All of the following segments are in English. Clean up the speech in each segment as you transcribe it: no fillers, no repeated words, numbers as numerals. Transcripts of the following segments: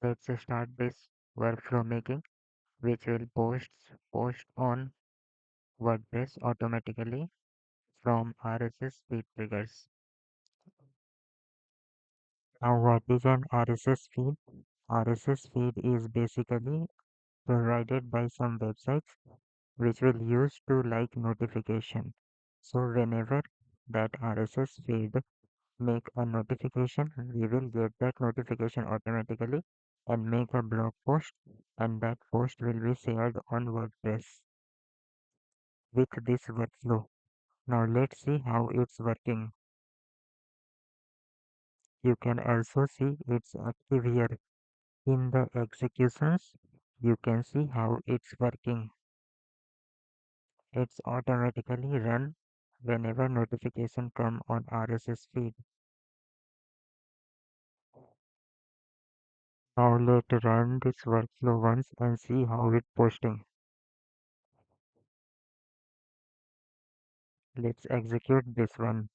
Let's start this workflow making, which will post on WordPress automatically from RSS feed triggers. Now, what is an RSS feed? RSS feed is basically provided by some websites which will use to like notification. So whenever that RSS feed make a notification, we will get that notification automatically and make a blog post, and that post will be shared on WordPress with this workflow. Now let's see how it's working. You can also see it's active here. In the executions, you can see how it's working. It's automatically run whenever notification come on RSS feed. Now let's run this workflow once and see how it's posting. Let's execute this one.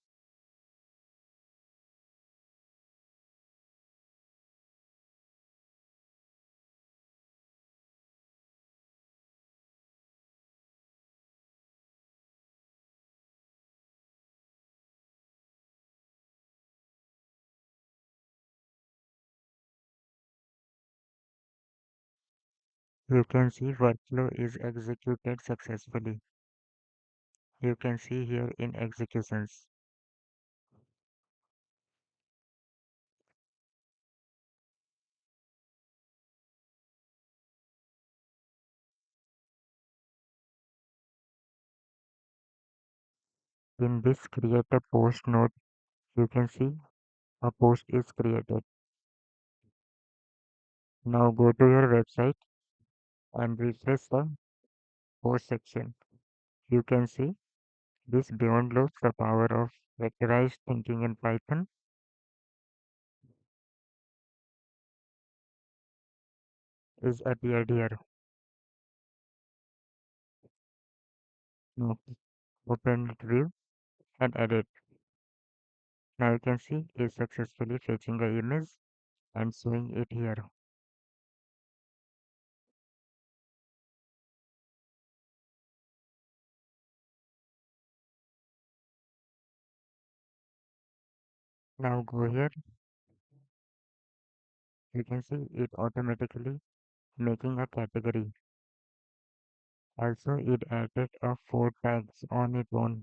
You can see workflow is executed successfully. You can see here in executions. In this create a post node, you can see a post is created. Now go to your website and refresh the post section. You can see this beyond loops the power of vectorized thinking in Python is appeared here. Now open it view and edit. Now you can see it's successfully fetching the image and showing it here. Now go here. You can see it automatically making a category. Also, it added a 4 tags on its own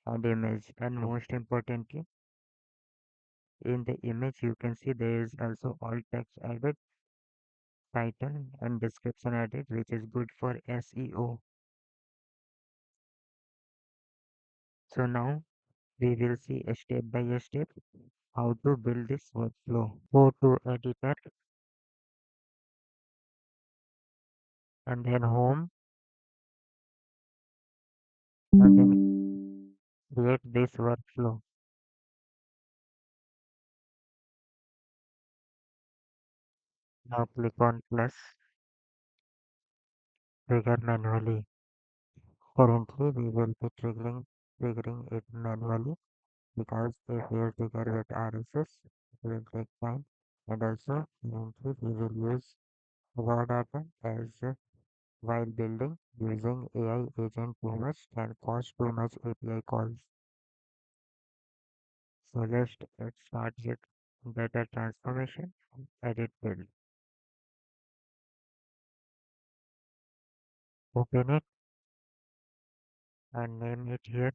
and image. And most importantly, in the image, you can see there is also alt text added, title and description added, which is good for SEO. So now we will see a step by step how to build this workflow. Go to editor and then home and then create this workflow. Now click on plus, trigger manually. Currently, we will be triggering it manually because if we trigger with RSS, it will take time. And also, currently, we will use raw data as while building using AI agent too much can cause too much API calls. So let's start with data transformation, edit build. Open it and name it here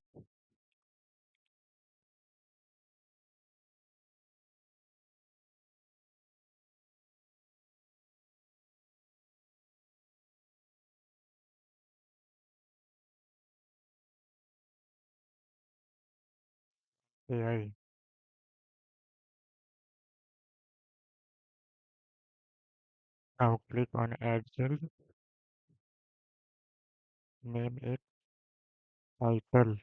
AI. Now click on add field, name it title.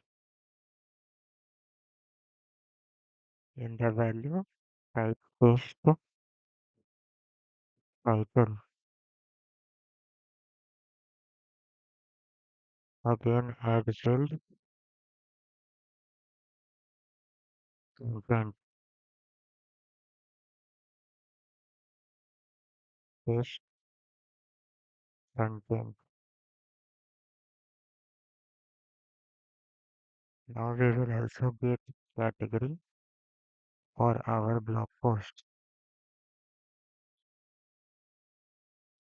In the value, type paste title. Again add field, content. paste content. Now we will also get category for our blog post.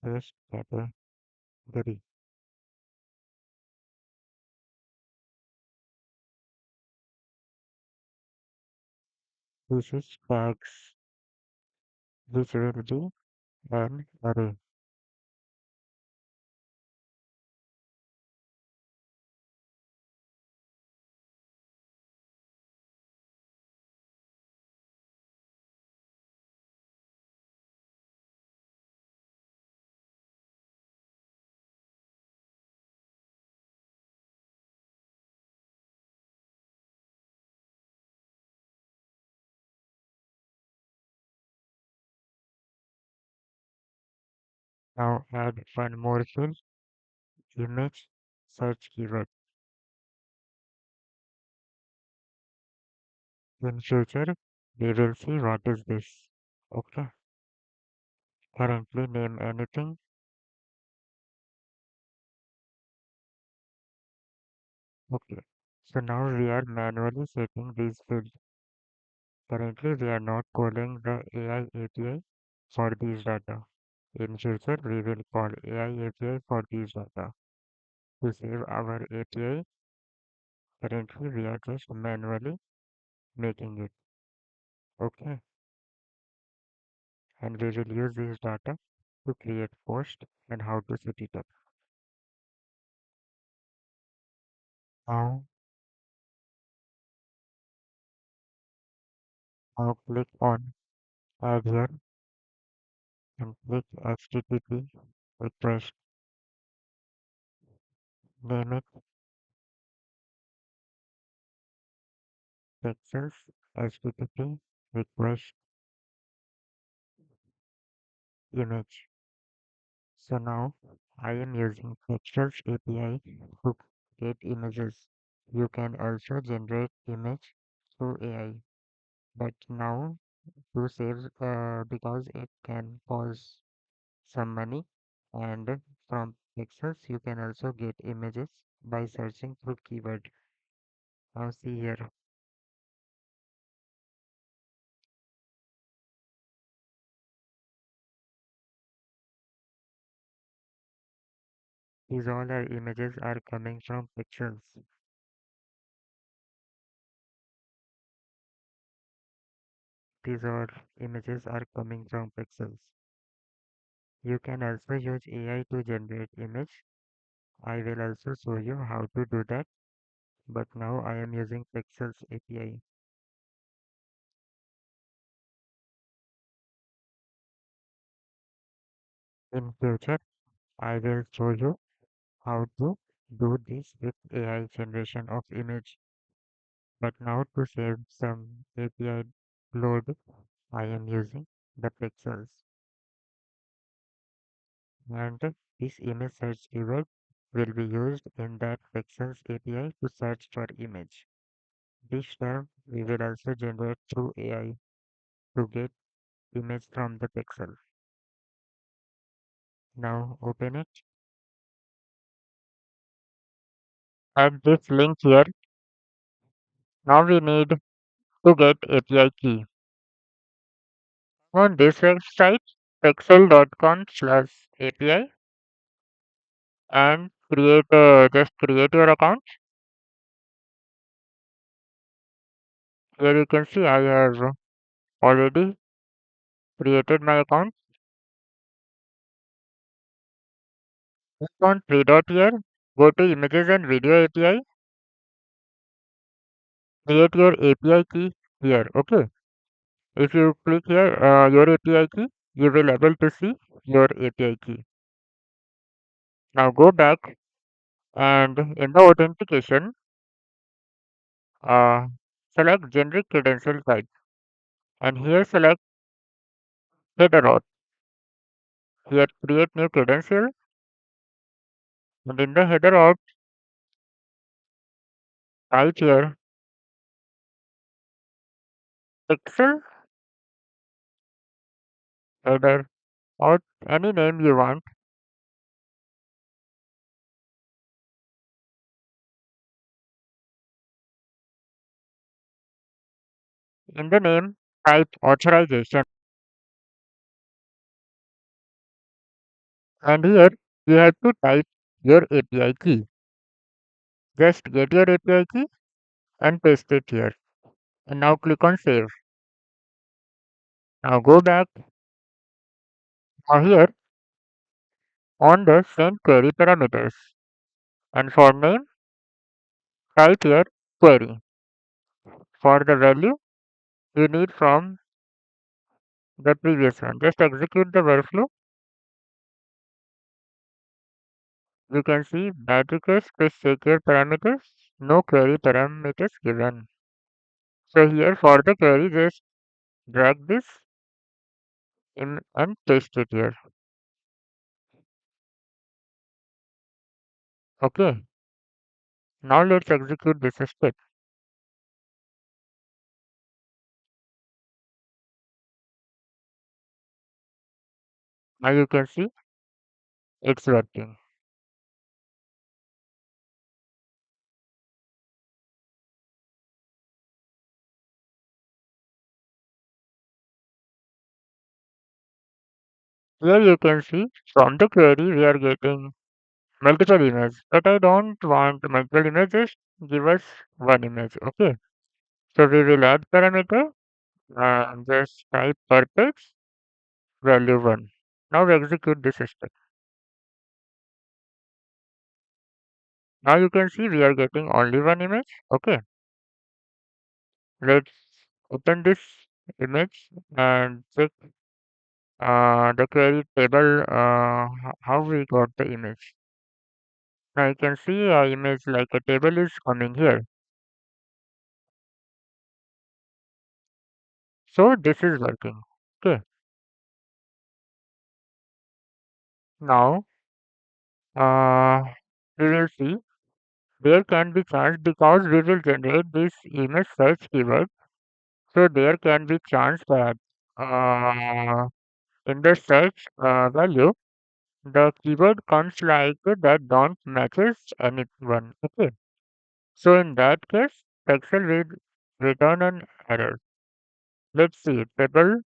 Paste category. This is tags. This will be an array. Now add one more field, image search keyword. In future, we will see what is this. Okay. Currently name anything. Okay. So now we are manually setting these fields. Currently we are not calling the AI API for these data. In future we will call AI API for these data. To save our API, currently we are just manually making it. Okay. And we will use this data to create post and how to set it up. Now, now click on add here and click HTTP request. Name it Pexels HTTP request image. So now I am using Pexels API to get images. You can also generate image through AI, but now to save because it can cost some money, and from Pexels you can also get images by searching through keyword. Now see here, these all our images are coming from Pexels. These all images are coming from Pexels. You can also use AI to generate image. I will also show you how to do that, but now I am using Pexels API. In future, I will show you how to do this with AI generation of image. But now to save some API load, I am using the Pexels. And this image search keyword will be used in that Pexels API to search for image. This term we will also generate through AI to get image from the pixel. Now open it. Add this link here. Now we need to get API key. On this website, pexel.com/API and just create your account. Here you can see I have already created my account. Click on three dot here. Go to images and video API. Create your API key here. Okay. If you click here, your API key, you will able to see your API key. Now go back and in the authentication, uh, select generic credential type and here select header auth. Here create new credential and in the header auth, type here pixel header or any name you want. In the name, type authorization, and here you have to type your API key. Just get your API key and paste it here. And now click on save. Now go back. Now here on the send query parameters. And for name, type here query. For the value you need from the previous one, just execute the workflow. You can see that request is secure parameters, no query parameters given. So here for the query, just drag this in and paste it here. Okay. Now let's execute this step. Now you can see it's working. Here you can see from the query we are getting multiple images, but I don't want multiple images. Give us one image. Okay. So we will add parameter and just type purpose value 1. Now execute this step. Now you can see we are getting only one image. Okay. Let's open this image and check the query table how we got the image. Now you can see a image like a table is coming here. So this is working. Okay. Now uh, we will see there can be chance because we will generate this image search keyword. So there can be chance that in the search value the keyword comes like that don't matches anyone. Okay. So in that case, Pexel will return an error. Let's see, table,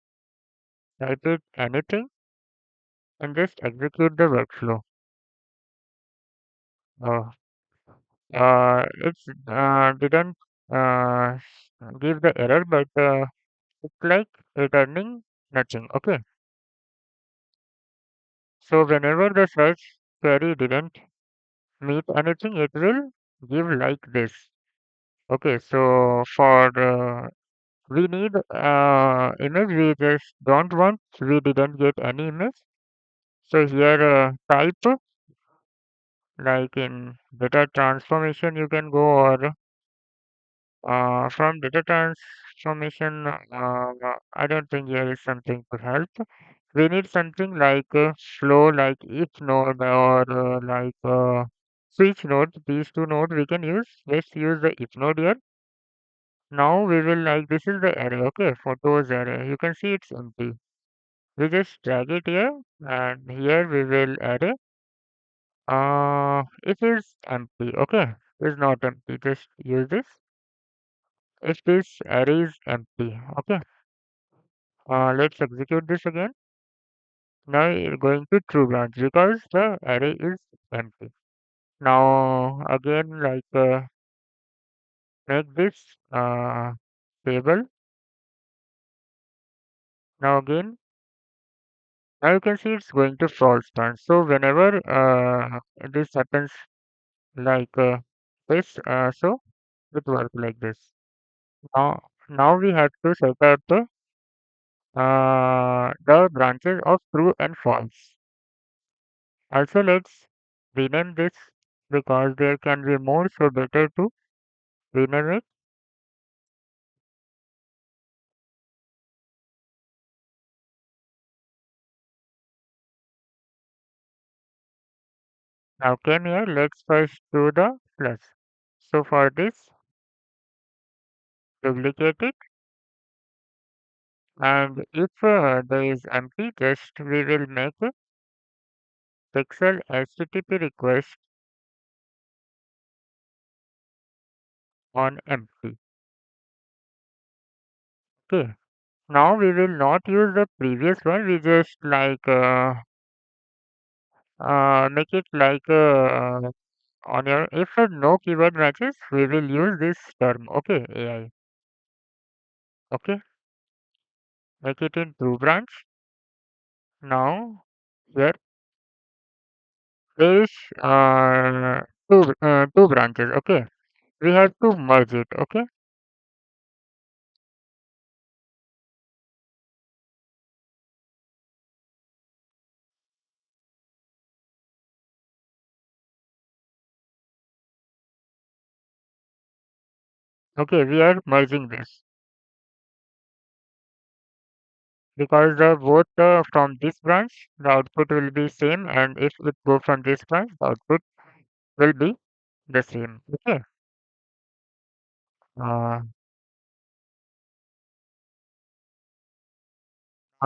type it anything and just execute the workflow. Uh, it's didn't uh, give the error, but it's like returning nothing. Okay. So whenever the search query didn't meet anything, it will give like this. Okay. So for we need image. We just don't want. We didn't get any image. So here type like in data transformation you can go or from data transformation I don't think here is something to help. We need something like flow like if node or like switch node. These two nodes we can use. Let's use the if node here. Now we will like this is the array. Okay, photos array. You can see it's empty. We just drag it here and here we will array. It is empty. Okay, it's not empty. Just use this. If this array is empty. Okay. Let's execute this again. Now you're going to true branch because the array is empty. Now again, like make this table. Now again, now you can see it's going to false branch. So whenever this happens like this, so it works like this. Now we have to set up the branches of true and false. Also, let's rename this because there can be more, so better to rename it. Now came here, let's first do the plus. So for this, duplicate it And if there is empty, just we will make a pixel HTTP request on empty. Okay. Now we will not use the previous one. We just like make it like on your if no keyword matches, we will use this term. Okay, AI. Okay, make it in two branch. Now here there is two branches. Okay, we have to merge it. Okay, okay, we are merging this because the both from this branch the output will be same, and if it go from this branch the output will be the same. Okay. Uh,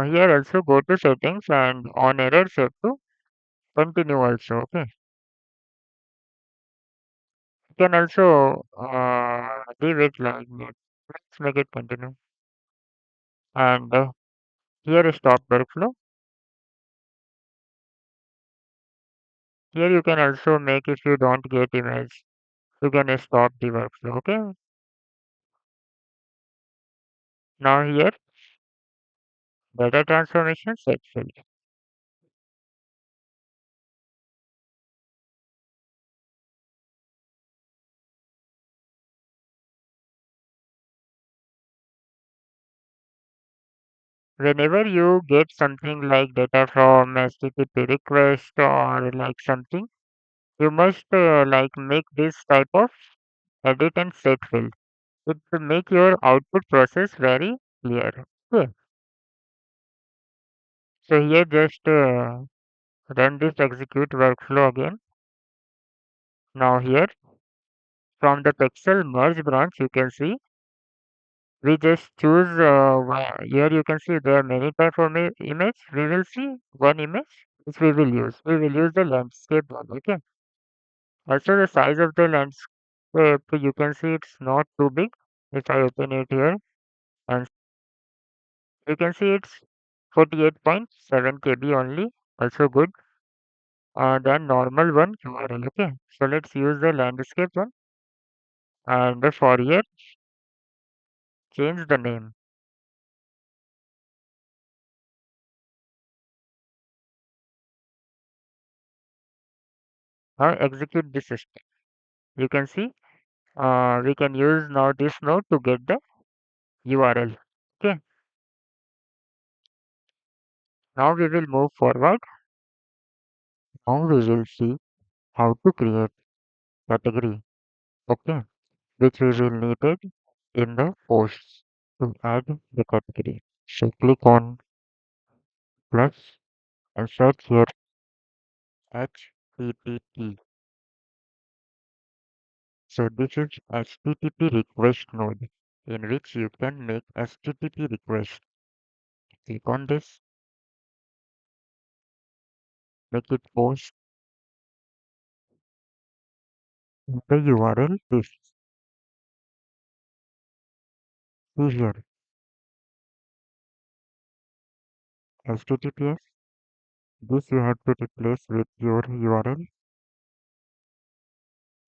Here also go to settings and on error set to continue also. Okay. You can also leave it like that. Let's make it continue. And here is stop workflow. Here you can also make if you don't get image, you can stop the workflow. Okay. Now here data transformation set field. Whenever you get something like data from HTTP request or like something, you must like make this type of edit and set field. It will make your output process very clear. Okay. So here just run this execute workflow again. Now here from the pixel merge branch you can see we just choose here you can see there are many type of image. We will see one image which we will use. We will use the landscape one. Okay. Also the size of the landscape you can see it's not too big. If I open it here and you can see it's 48.7 KB only. Also good than normal one URL. Okay. So let's use the landscape one and for here change the name. Now execute the system. You can see we can use now this node to get the URL. Okay. Now we will move forward. Now we will see how to create category. Okay. Which we will need it in the posts to add the category. So click on plus and search here HTTP. So this is HTTP request node in which you can make HTTP request. Click on this, make it post the URL is here HTTPS. This you have to replace with your URL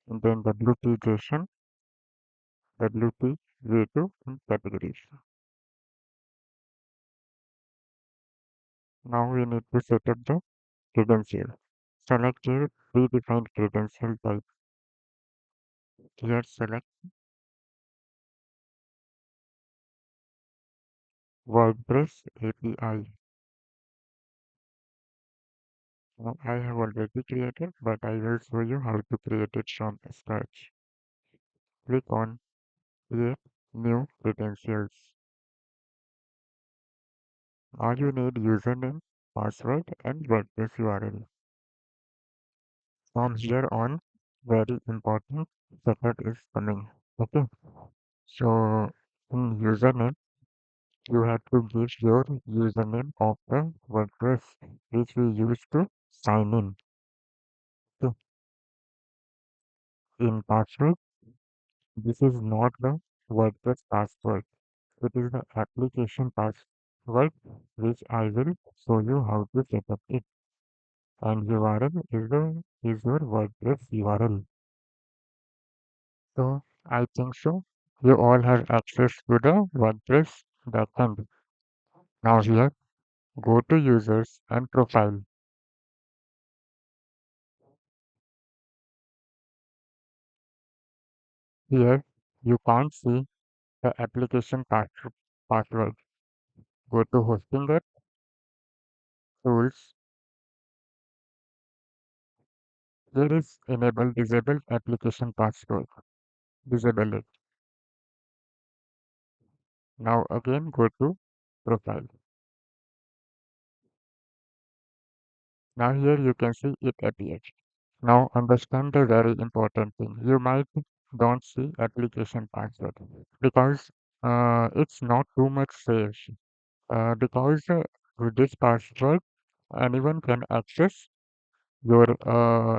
and then WP JSON, WP V2 and categories. Now we need to set up the credential. Select here predefined credential type. Here select WordPress API. Now I have already created, but I will show you how to create it from scratch. Click on Create New Credentials. Now you need username, password, and WordPress URL. From here on, very important setup is coming. Okay. So in username, You have to give your username of the WordPress which we use to sign in. So in password, this is not the WordPress password. It is the application password which I will show you how to set up it. And URL is your WordPress URL. So I think so. You all have access to the WordPress backend. Now here, go to users and profile. Here, you can't see the application password. Go to hosting it, tools. Here is enable disable application password. Disable it. Now again go to profile. Now here you can see it appears. Now understand the very important thing. You might don't see application password because it's not too much safe. Because with this password anyone can access your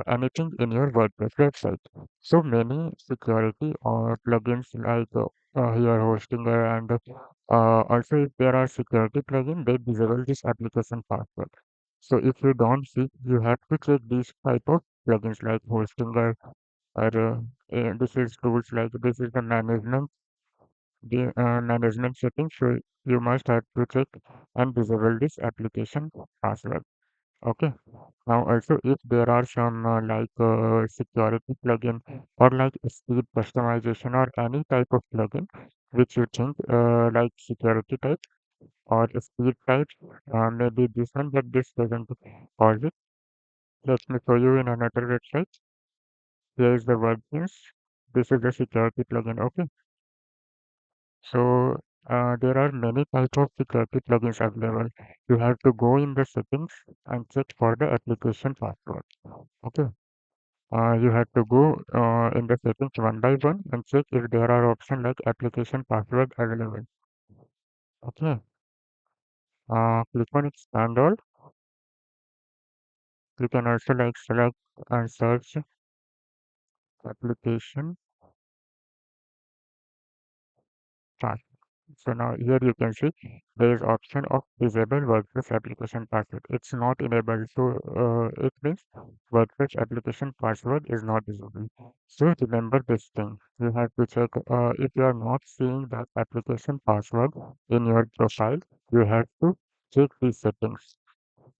anything in your WordPress website. So many security or plugins like here Hostinger and also if there are security plugins, they disable this application password. So if you don't see, you have to check these type of plugins like Hostinger or this is tools like this is the management settings. So you must have to check and disable this application password. Okay. Now also if there are some security plugin or like speed customization or any type of plugin which you think like security type or speed type, maybe this one, but this doesn't cause it. Let me show you in another website. Here is the WordPress. This is the security plugin. Okay. So there are many types of security plugins available. You have to go in the settings and check for the application password. Okay. You have to go in the settings one by one and check if there are options like application password available. Okay. Click on expand all. You can also like select and search application password. So now here you can see there is option of disable WordPress application password. It's not enabled, so it means WordPress application password is not visible. So remember this thing. You have to check if you are not seeing that application password in your profile. You have to check these settings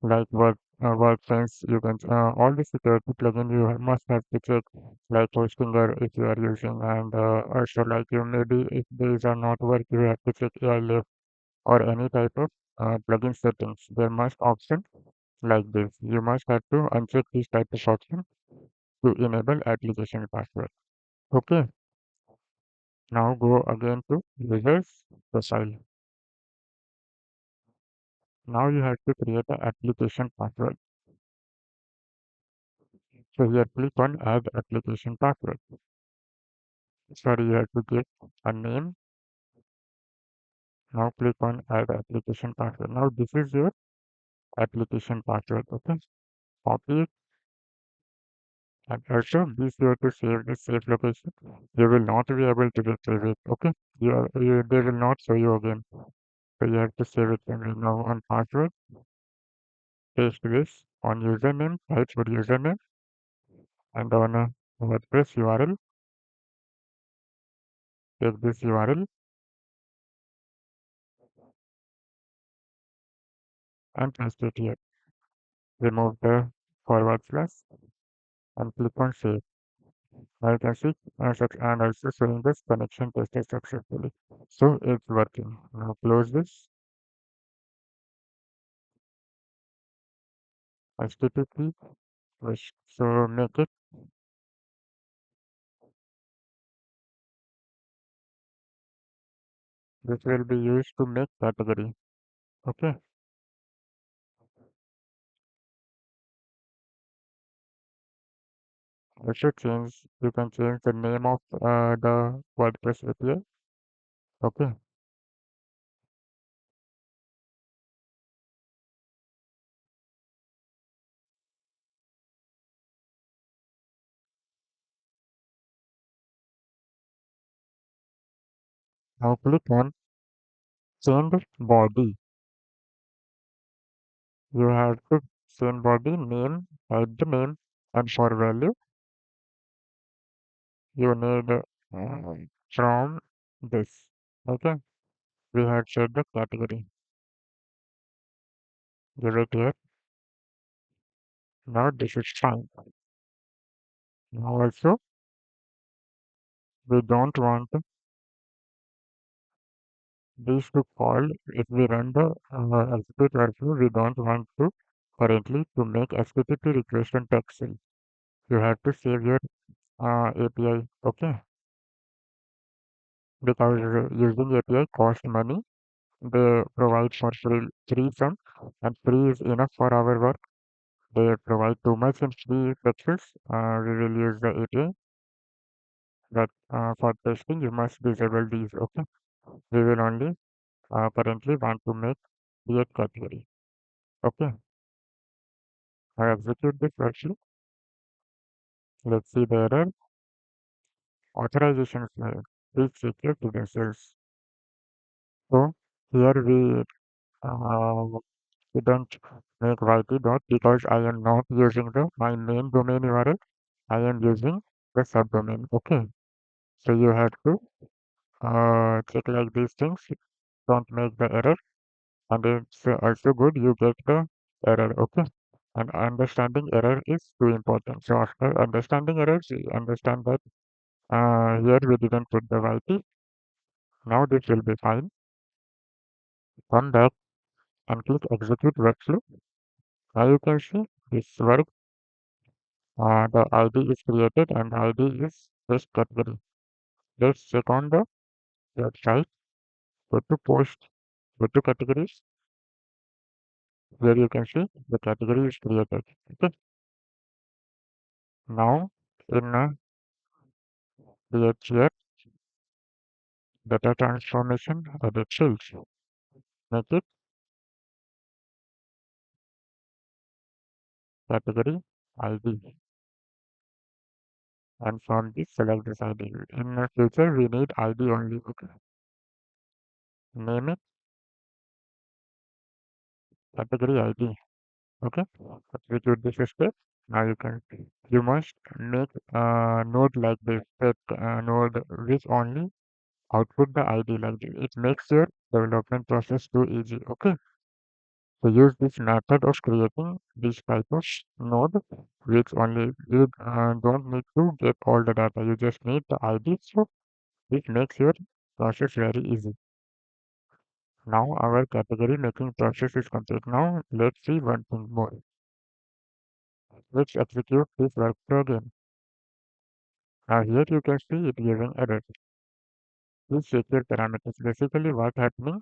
like WordPress. You can all the security plugin you must have to check like Hostinger if you are using, and also like you maybe if these are not work, you have to check AI Live or any type of plugin settings. There must option like this. You must have to uncheck this type of option to enable application password. Okay, now go again to users profile. Now you have to create an application password. So here click on add application password. Sorry, you have to give a name. Now click on add application password. Now this is your application password. Okay, copy it and also be sure to save the safe location. You will not be able to retrieve it. Okay, they will not show you again. So you have to save it again. Now on password, paste this on username, type for username, and on WordPress URL, take this URL and paste it here. Remove the forward slash and click on save. Now you can see and also showing this connection tested successfully. So it's working. Now close this. HTTP push. So make it. This will be used to make category. Okay. Also change. You can change the name of the WordPress API. Okay. Now click on change body. You have to change body name, add the name, and for value, you need from this. Okay, we have set the category. Give it here. Now this is fine. Now also, we don't want this to call if we run the execute workflow. We don't want to currently to make HTTP request on Pexel. You have to save your API. Okay, because using API costs money. They provide for free some, and free is enough for our work. They provide too much in free pixels. We will use the API, but for testing, you must disable these. Okay, we will only currently want to make create category. Okay, I execute this workflow. Let's see the error. Authorization file. Please check your credentials. So here we don't make YT dot because I am not using the my main domain URL. I am using the subdomain. Okay, so you have to check like these things. Don't make the error, and it's also good you get the error. Okay, and understanding error is too important. So after understanding errors, you understand that here we didn't put the YT. Now this will be fine. Come back and click execute workflow. Now you can see this work. The ID is created and ID is this category. Let's check on the website. Go to post, go to categories, where you can see the category is created. Okay. Now in create here data transformation edit fields. Make it category ID, and from this select this ID. In the future we need ID only. Okay. Name it category ID. Okay. Execute this step. Now you must make a node like this that node which only output the ID like this. It makes your development process too easy. Okay. So use this method of creating this type of node, which only you don't need to get all the data. You just need the ID. So this makes your process very easy. Now our category making process is complete. Now let's see one thing more. Let's execute this workflow again. Now here you can see it giving error. Please check your parameters. Basically what happening,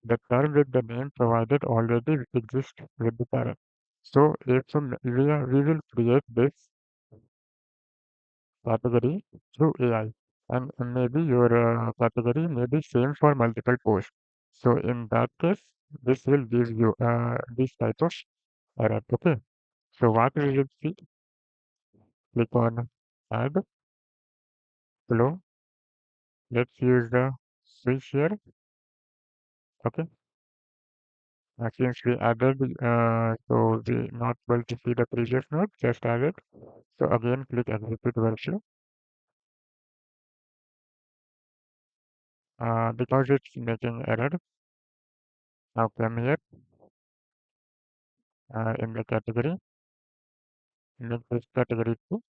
the term with the name provided already exists with the parent. So if we will create this category through AI, and maybe your category may be same for multiple posts. So in that case, this will give you this type of error. Okay. So what we will see, click on add flow. Let's use the switch here. Okay. Since we added, so we not able to see the previous node, just added. So again, click execute workflow. Because it's making error. Now come here in the category, make this category 2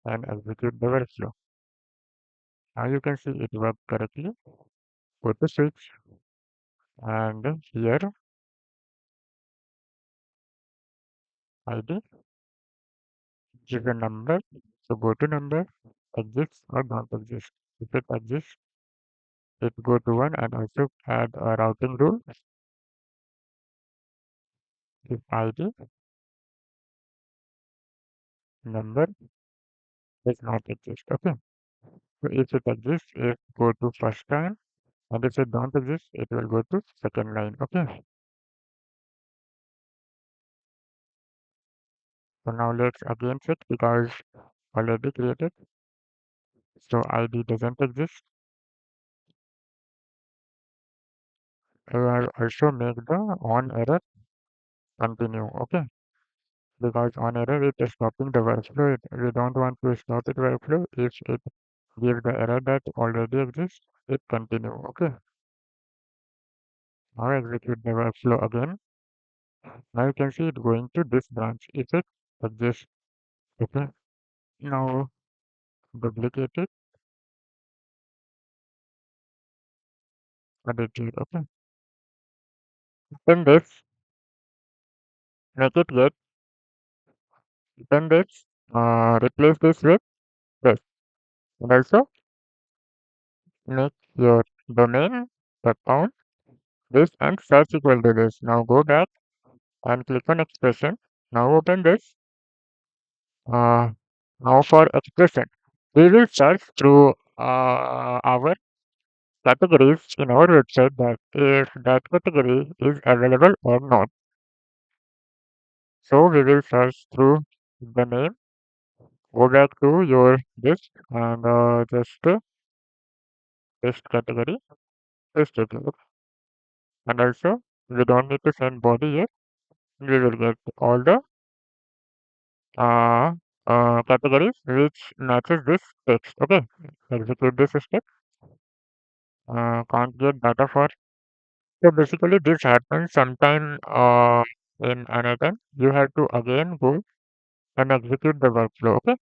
and execute the workflow. Now you can see it worked correctly. Go to switch and here ID, give a number. So go to number, exists or don't exist. If it exists, it go to 1 and also add a routing rule. If ID number does not exist. Okay. So if it exists, it go to first line, and if it don't exist, it will go to second line. Okay. So now let's again check because already created. So ID doesn't exist. will also make the on error continue. Okay, because on error it is stopping the workflow. We don't want to stop it workflow. If it gives the error that already exists, it continue. Okay, now execute the workflow again. Now you can see it going to this branch if it exists. Okay, now duplicate it, edit it. Okay, then this, make it get, then this, replace this with this. And also make your domain account this and search equal to this. Now go back and click on expression. Now open this. Uh, Now for expression, we will search through our categories in our website that if that category is available or not. So we will search through the name. Go back to your this and just this category. Paste it. And also we don't need to send body yet. We will get all the uh, categories which matches this text. Okay, execute this step. Can't get data for. So basically, this happens sometime in another. You have to again go and execute the workflow. Okay.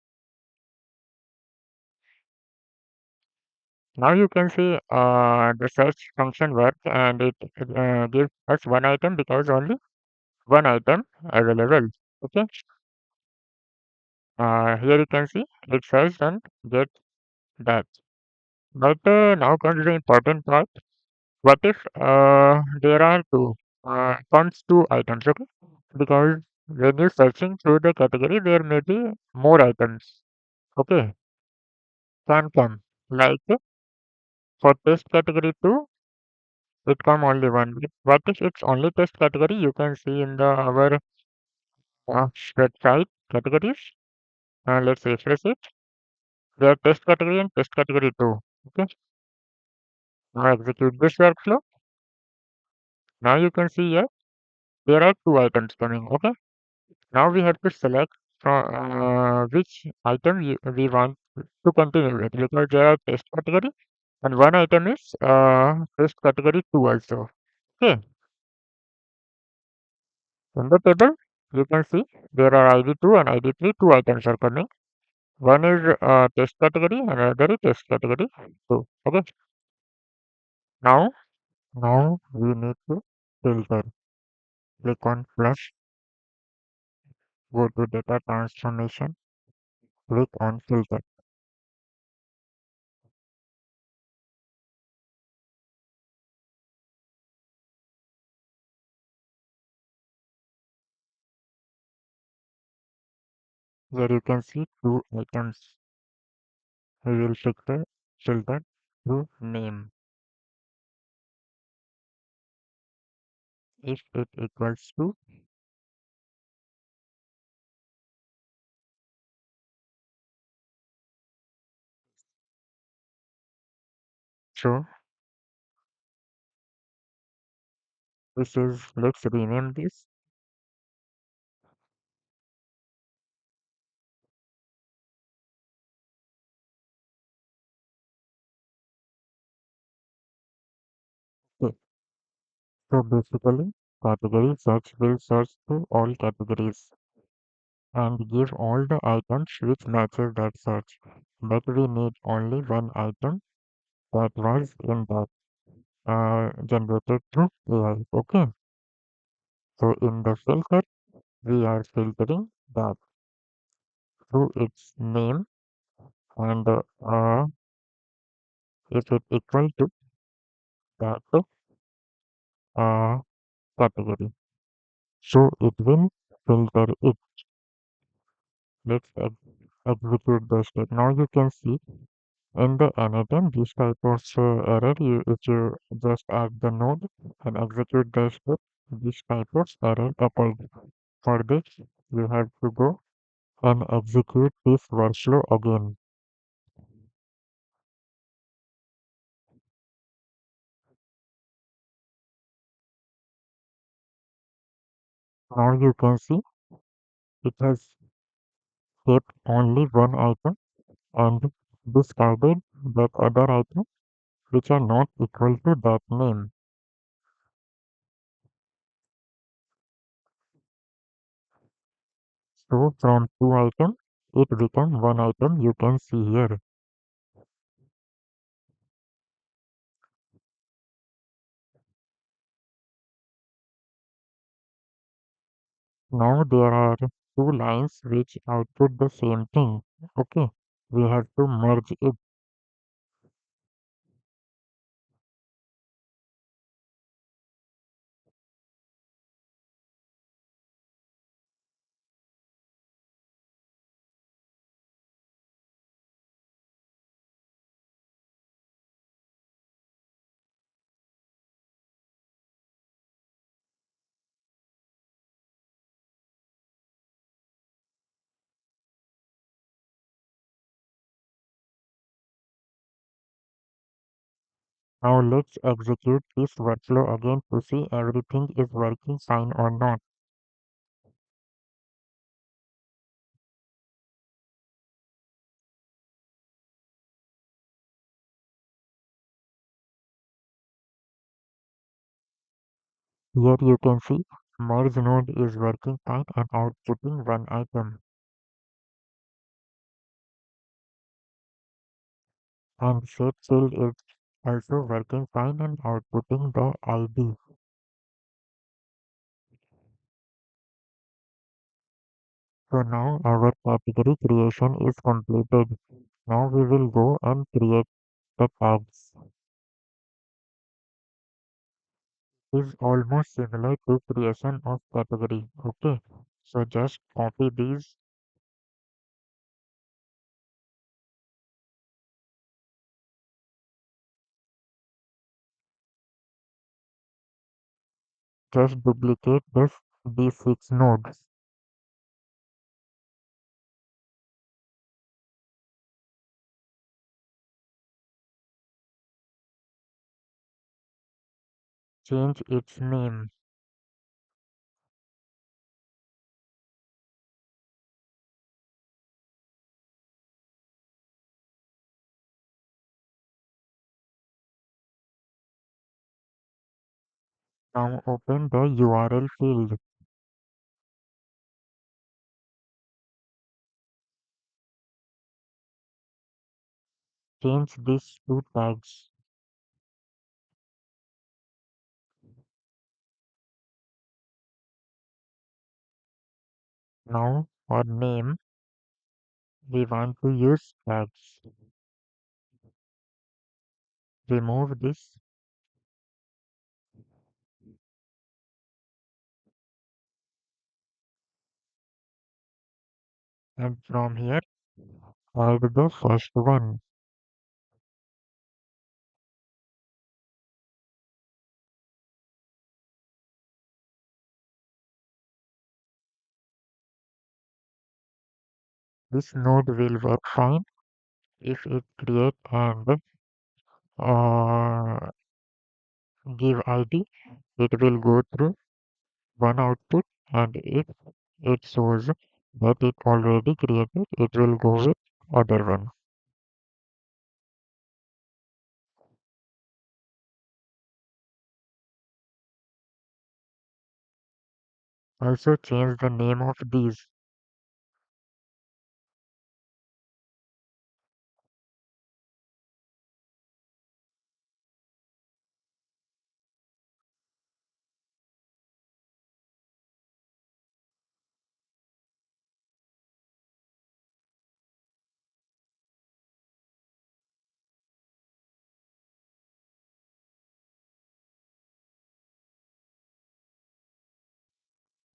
Now you can see the search function works and it gives us one item because only one item available. Okay. Here you can see it says and get that. But now comes the important part. What if there are comes two items, okay? Because when you're searching through the category, there may be more items, okay? Can come. Like for test category 2, it come only one. What if it's only test category? You can see in the our website categories. Let's refresh it. There are test category and test category 2. Okay. Now execute this workflow. Now you can see here there are two items coming. Okay. Now we have to select from which item we want to continue with because there are test category and one item is test category 2 also. Okay, in the table you can see there are ID2 and ID3 two items are coming. One is test category and another is test category 2. Okay, now we need to filter. Click on plus, go to data transformation, click on filter. Here you can see two items. We will filter to name. If it equals to so this is let's rename this. Okay. So basically category search will search to all categories and give all the items which matches that search. But we need only one item that was in that generated through AI. Okay. So in the filter we are filtering that through its name and if it equal to that uh, category. So it will filter it. Let's execute the step. Now you can see in the annotation this type of error. If you just add the node and execute the step, this type of error appears. For this, you have to go and execute this workflow again. Now you can see it has kept only one item and discarded that other item which are not equal to that name. So from two items, it become one item you can see here. Now there are two lines which output the same thing. Okay, we have to merge it. Now let's execute this workflow again to see everything is working fine or not. Here you can see merge node is working fine and outputting one item. And shape field is also working fine and outputting the ID. So now our category creation is completed. Now we will go and create the tags. Is almost similar to creation of category. Okay, so just copy these, just duplicate these six nodes. Change its name. Now open the URL field. Change these two tags. Now for name, we want to use tags. Remove this and from here add the first one. This node will work fine if it create and uh, give ID. It will go through one output, and if it shows that it already created, it will go with other one. Also change the name of these.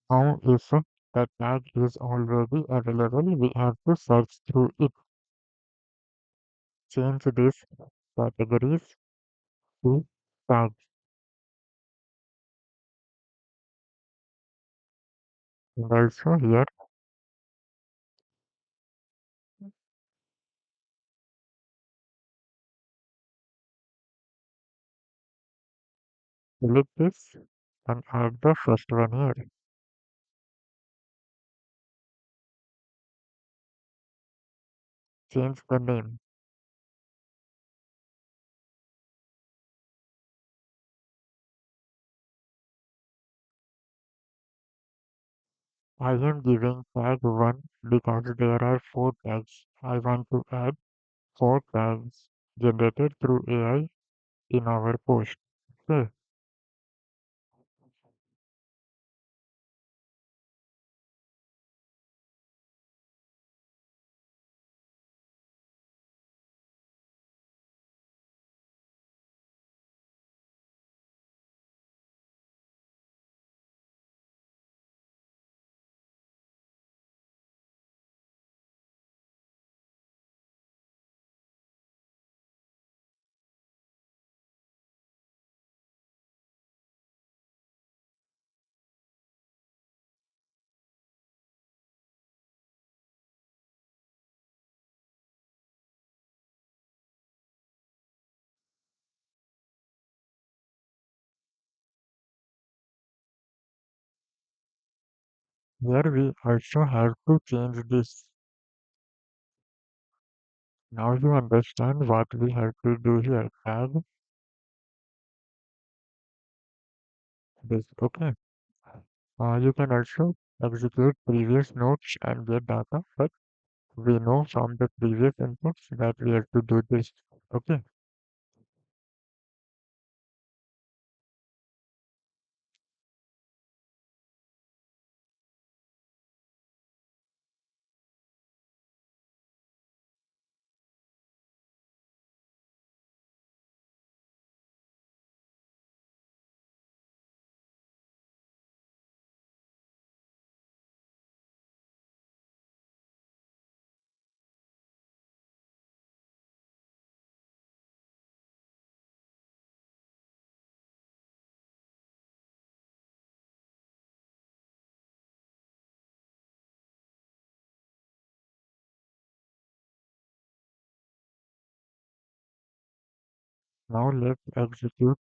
Now if the tag is already available, we have to search through it. Change these categories to tags. And also here, delete this and add the first one here. change the name. I am giving tag 1 because there are 4 tags. I want to add 4 tags generated through AI in our post. Okay. Here we also have to change this. Now you understand what we have to do here. Tag this. Okay. You can also execute previous notes and get data, but we know from the previous inputs that we have to do this. Okay. Now let's execute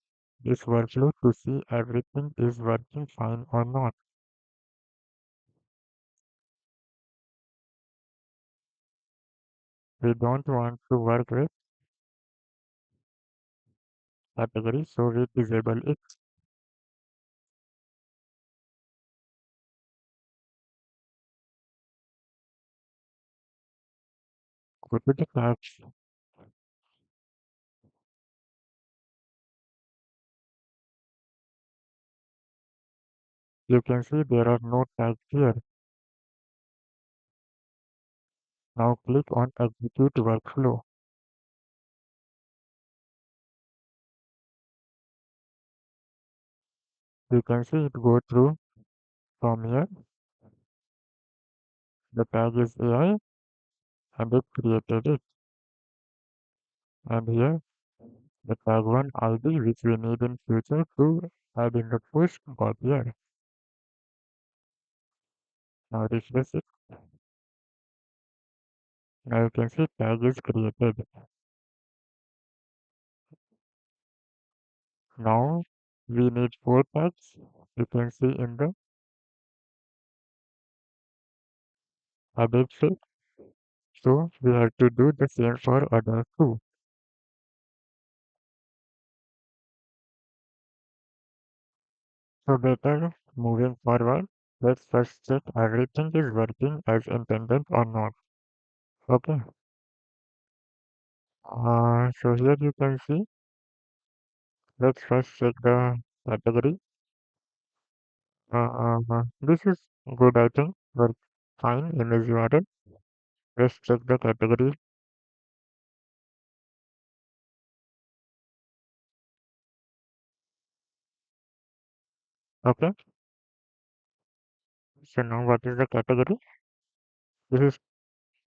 this workflow to see everything is working fine or not. We don't want to work with category, so we disable it. Go to the tags. You can see there are no tags here. Now click on execute workflow. You can see it go through from here. The tag is AI and it created it. And here the tag one ID which we need in future to add in the push got here. Now refresh it. Now you can see tag is created. Now we need 4 tags. You can see in the added field. So we have to do the same for other two. So better moving forward, let's first check everything is working as intended or not. Okay. So here you can see, let's first check the category. This is good, I think. Work fine, image URL. Let's check the category. Okay. So now what is the category? This is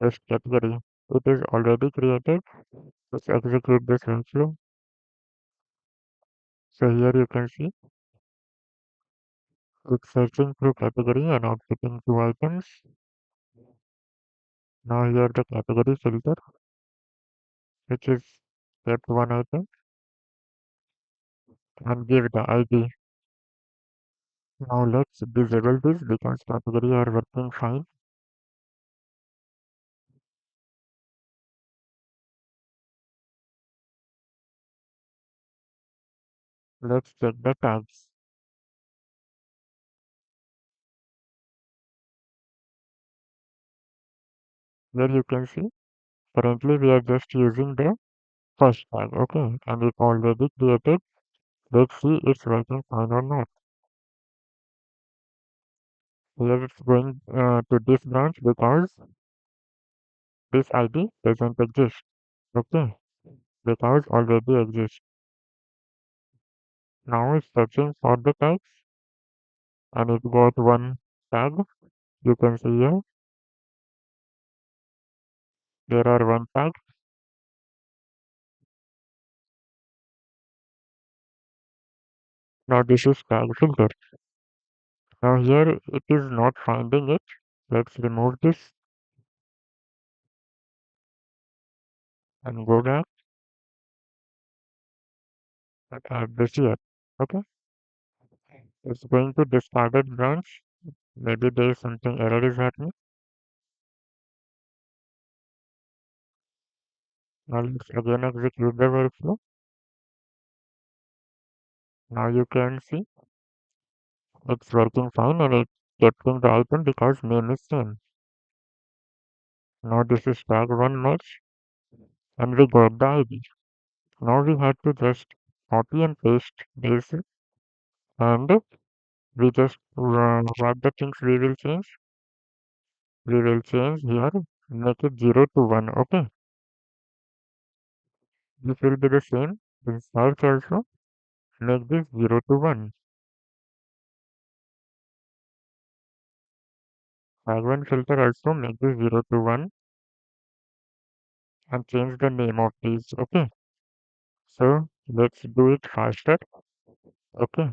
test category. It is already created. Let's execute this workflow. So here you can see it's searching through category and outputting 2 items. Now here the category filter, which is kept 1 item and give the ID. Now let's disable this because category are working fine. Let's check the tags. Here you can see, currently we are just using the first tag, okay, and it already created. Let's see it's working fine or not. Here it's going to this branch because this ID doesn't exist, okay, because already exists. Now it's searching for the tags and it got one tag. You can see here, there are one tag. Now this is tag filter. Now here it is not finding it. Let's remove this and go back and add this here. Okay, it's going to discarded branch. Maybe there is something error is happening. Now let's again execute the workflow. Now you can see it's working fine and it's getting the icon because name is same. Now this is tag one match and we got the ID. Now we have to just copy and paste this and we just what the things we will change. We will change here, make it 0 to 1. Okay, this will be the same. In search also, make this 0 to 1. Tag one filter also make this 0 to 1 and change the name of these. Okay, so let's do it faster. Okay,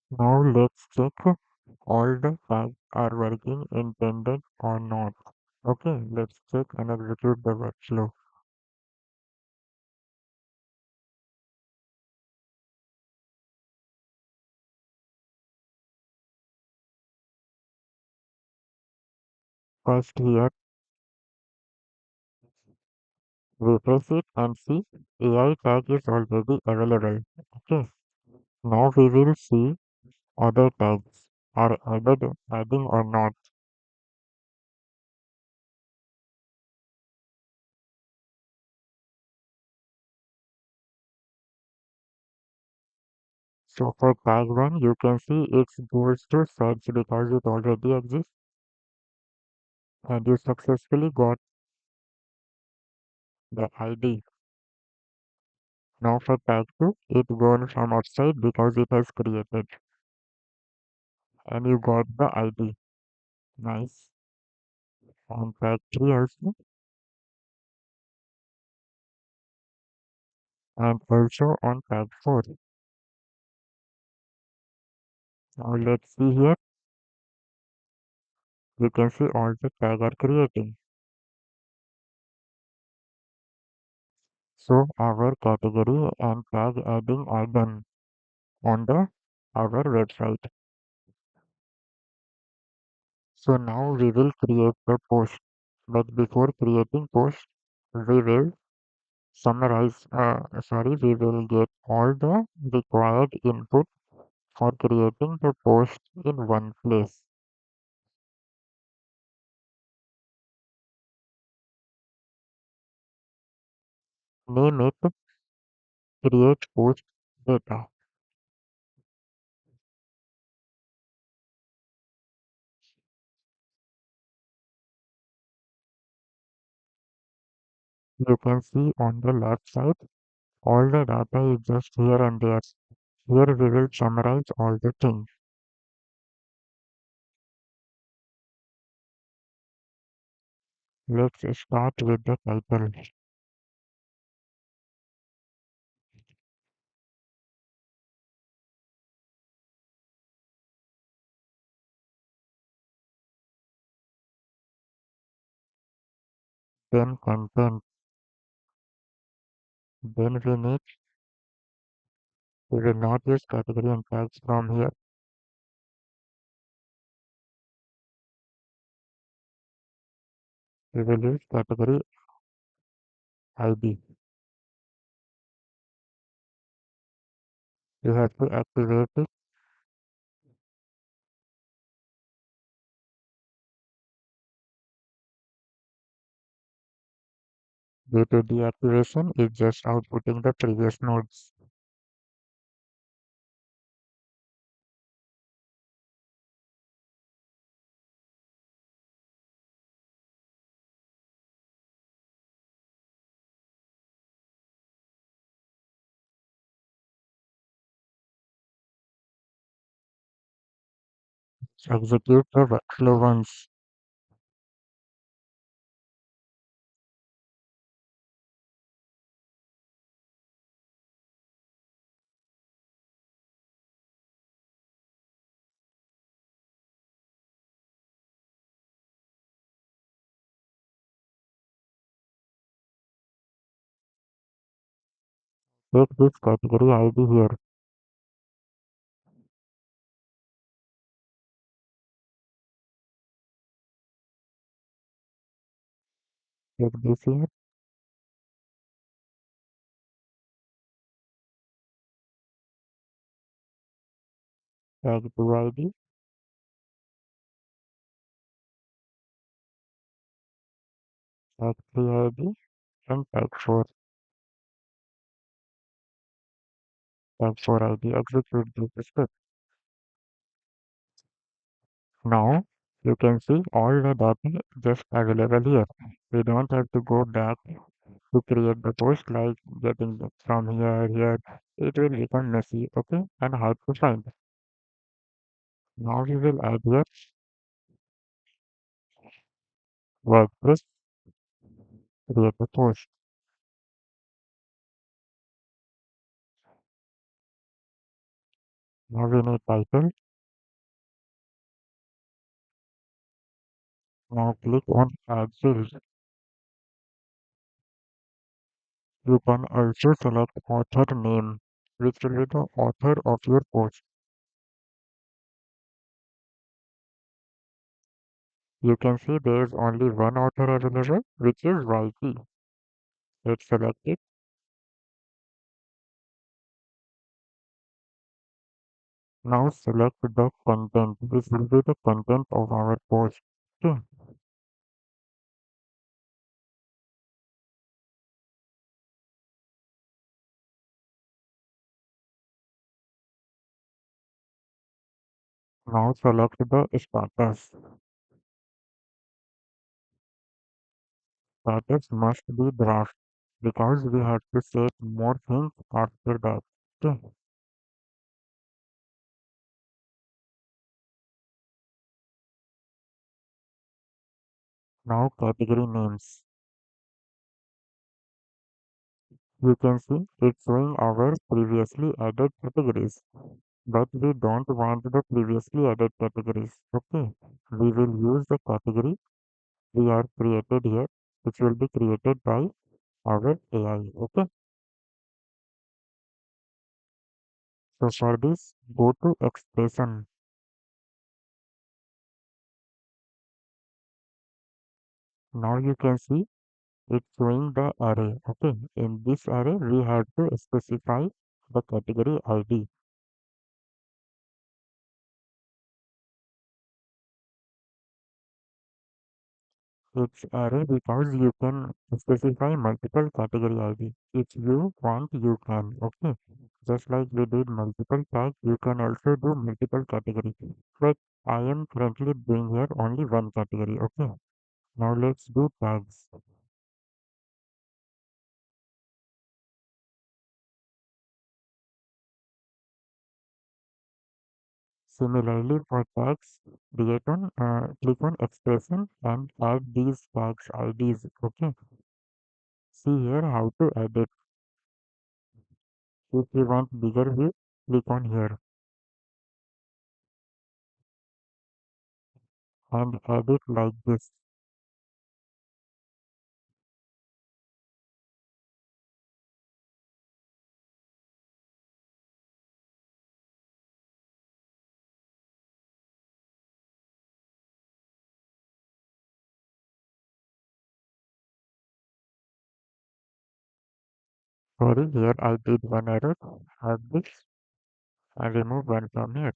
Now let's check all the tags are working intended or not. Okay, let's check and execute the workflow. First here, refresh it and see AI tag is already available. Okay, now we will see other tags are adding or not. So for tag 1, you can see it goes to search because it already exists and you successfully got the ID. Now for tag 2, it gone from outside because it has created and you got the ID. Nice. On tag 3 also and also on tag 4. Now let's see here. You can see all the tag are creating. So our category and tag adding are done on the our website. So now we will create the post. But before creating post, we will we will get all the required input for creating the post in one place. Name it create post data. You can see on the left side, all the data is just here and there. Here we will summarize all the things. Let's start with the title. Then content. Then we will not use category and tags from here. We will use category ID. You have to activate it. Due to deactivation, it's just outputting the previous nodes. Execute the workflow once. Take this category ID here. Take this here. Tag 2 ID. Tag 3 ID. And tag 4. Tag 4 ID. Execute this step. Now you can see all the data just available here. We don't have to go back to create the post like getting it from here. It will become messy, okay, and hard to find. Now we will add here WordPress create a post. Now we need title. Now click on add field. You can also select author name, which will be the author of your post. You can see there is only one author available, which is YT. Let's select it. Now select the content. This will be the content of our post. Okay. Now select the status. Status must be draft because we have to set more things after that. Okay. Now category names. You can see it's showing our previously added categories, but we don't want the previously added categories. Okay. We will use the category we are created here, which will be created by our AI. Okay. So for this, go to expression. Now you can see it's showing the array. Okay. In this array, we have to specify the category ID. It's array because you can specify multiple category ID. If you want, you can. Okay. Just like we did multiple tags, you can also do multiple categories. But I am currently doing here only one category. Okay. Now let's do tags. Similarly for tags, click on expression and add these tags IDs. Okay. See here how to add it. If you want bigger view, click on here and add it like this. Sorry, here I did one error. Add this and remove one from here.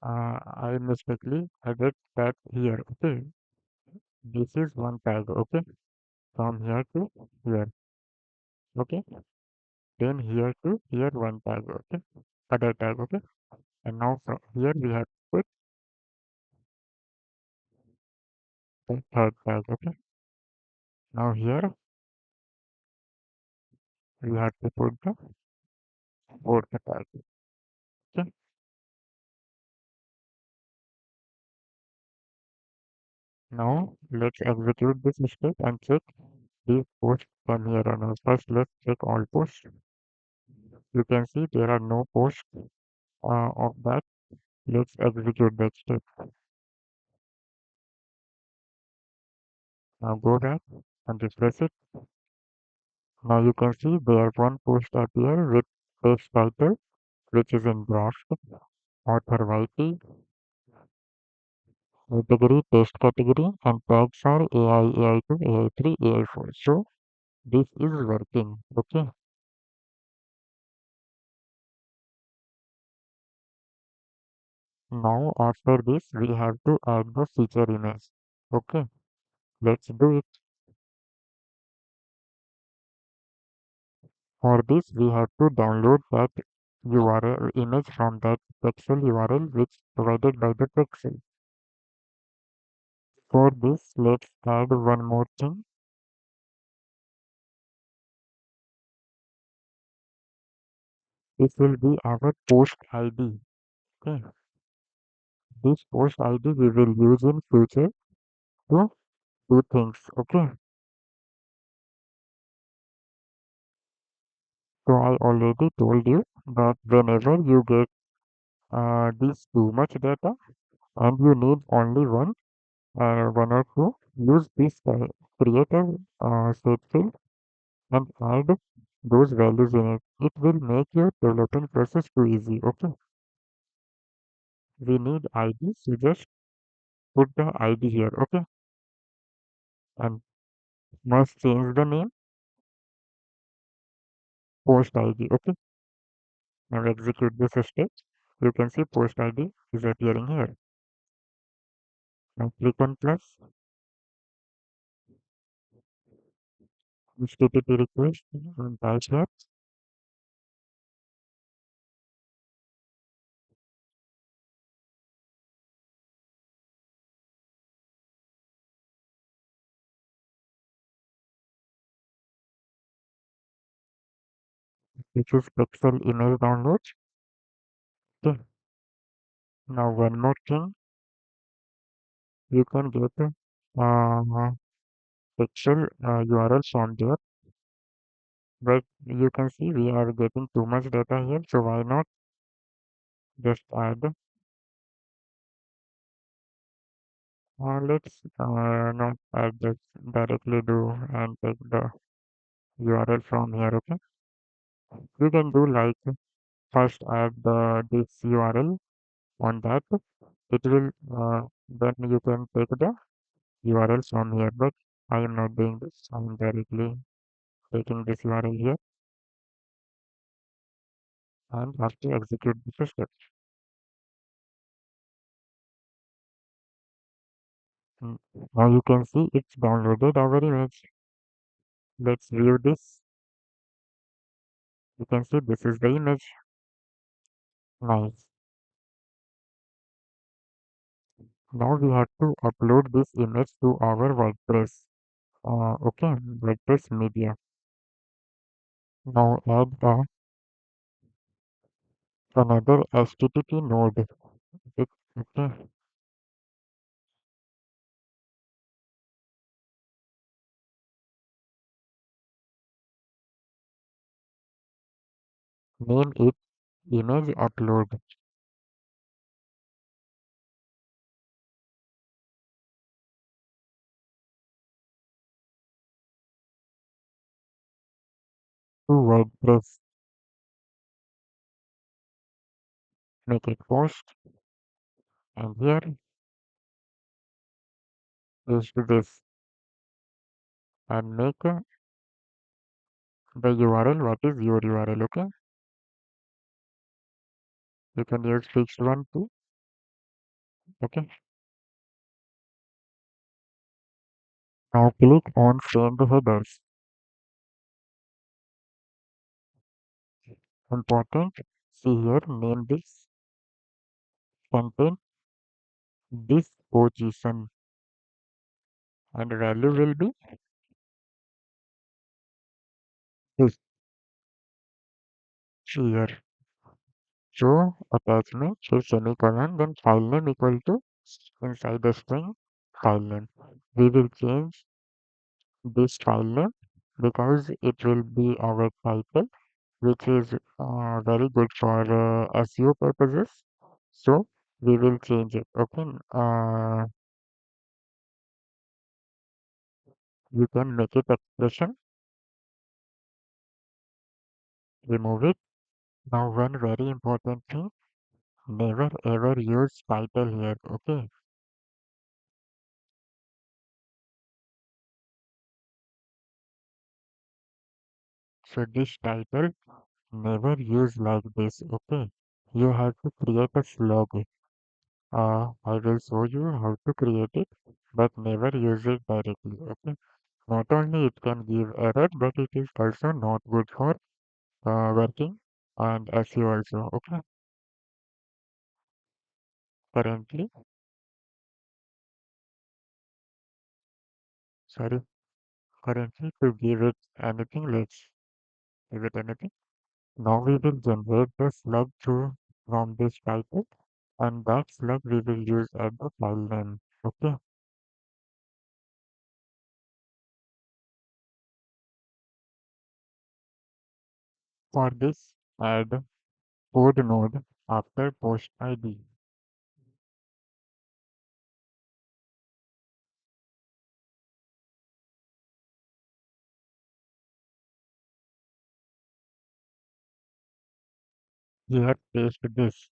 I mistakenly added that here. Okay, this is one tag. Okay, from here to here. Okay, then here to here one tag. Okay, other tag. Okay, and now from here we have to put the third tag. Okay, now here we have to put the fourth tag. Okay, now let's execute this step and check these posts from here on out. First, let's check all posts. You can see there are no posts of that. Let's execute that step. Now go back and refresh it. Now you can see there one post appear with page title, which is in draft, author YT, category, test category, and tags are AI, AI2, AI3, AI4. So this is working. Okay. Now after this, we have to add the feature image. Okay. Let's do it. For this, we have to download that URL image from that Pexel URL which provided by the Pexel. For this, let's add one more thing. This will be our post ID. Okay. This post ID we will use in future to do things. Okay. So I already told you But whenever you get this too much data and you need only one or two, use this creative set field and add those values in it. It will make your developing process too easy. Okay, we need ID, so just put the ID here. Okay, and must change the name post ID. Okay, now execute this step. You can see post ID is appearing here. Now click on plus, HTTP request, and type here. Which is Pexel image download. Okay, now one more thing, you can get Pexel URL from there, but you can see we are getting too much data here, so why not just add, let's not add this, directly do and take the URL from here. Okay, you can do like first add this URL on that, it will then you can take the URL from here, but I am not doing this. I am directly taking this URL here and have to execute the step. Mm, now you can see it's downloaded our image. Let's view this. You can see this is the image. Nice. Now we have to upload this image to our WordPress. Okay, WordPress media. Now add another HTTP node. Okay, name it image upload to WordPress. Make it post, and here is this, and make the URL. What is your URL? Okay, you can use fixed one too. Okay, now click on send headers. Important. See here, name this content this position, and value will be this here. So attachment, so semicolon, then file name equal to inside the string file name. We will change this file name because it will be our title, which is very good for SEO purposes. So we will change it. Okay. You can make it expression, remove it. Now one very important thing, never ever use title here. Okay. So this title never use like this. Okay. You have to create a slug. I will show you how to create it, but never use it directly. Okay. Not only it can give error, but it is also not good for working and SEO also. Okay. Currently, sorry, currently to give it anything, let's give it anything. Now we will generate the slug through from this title, and that slug we will use as the file name. Okay. For this, add code node after post ID. Here paste this.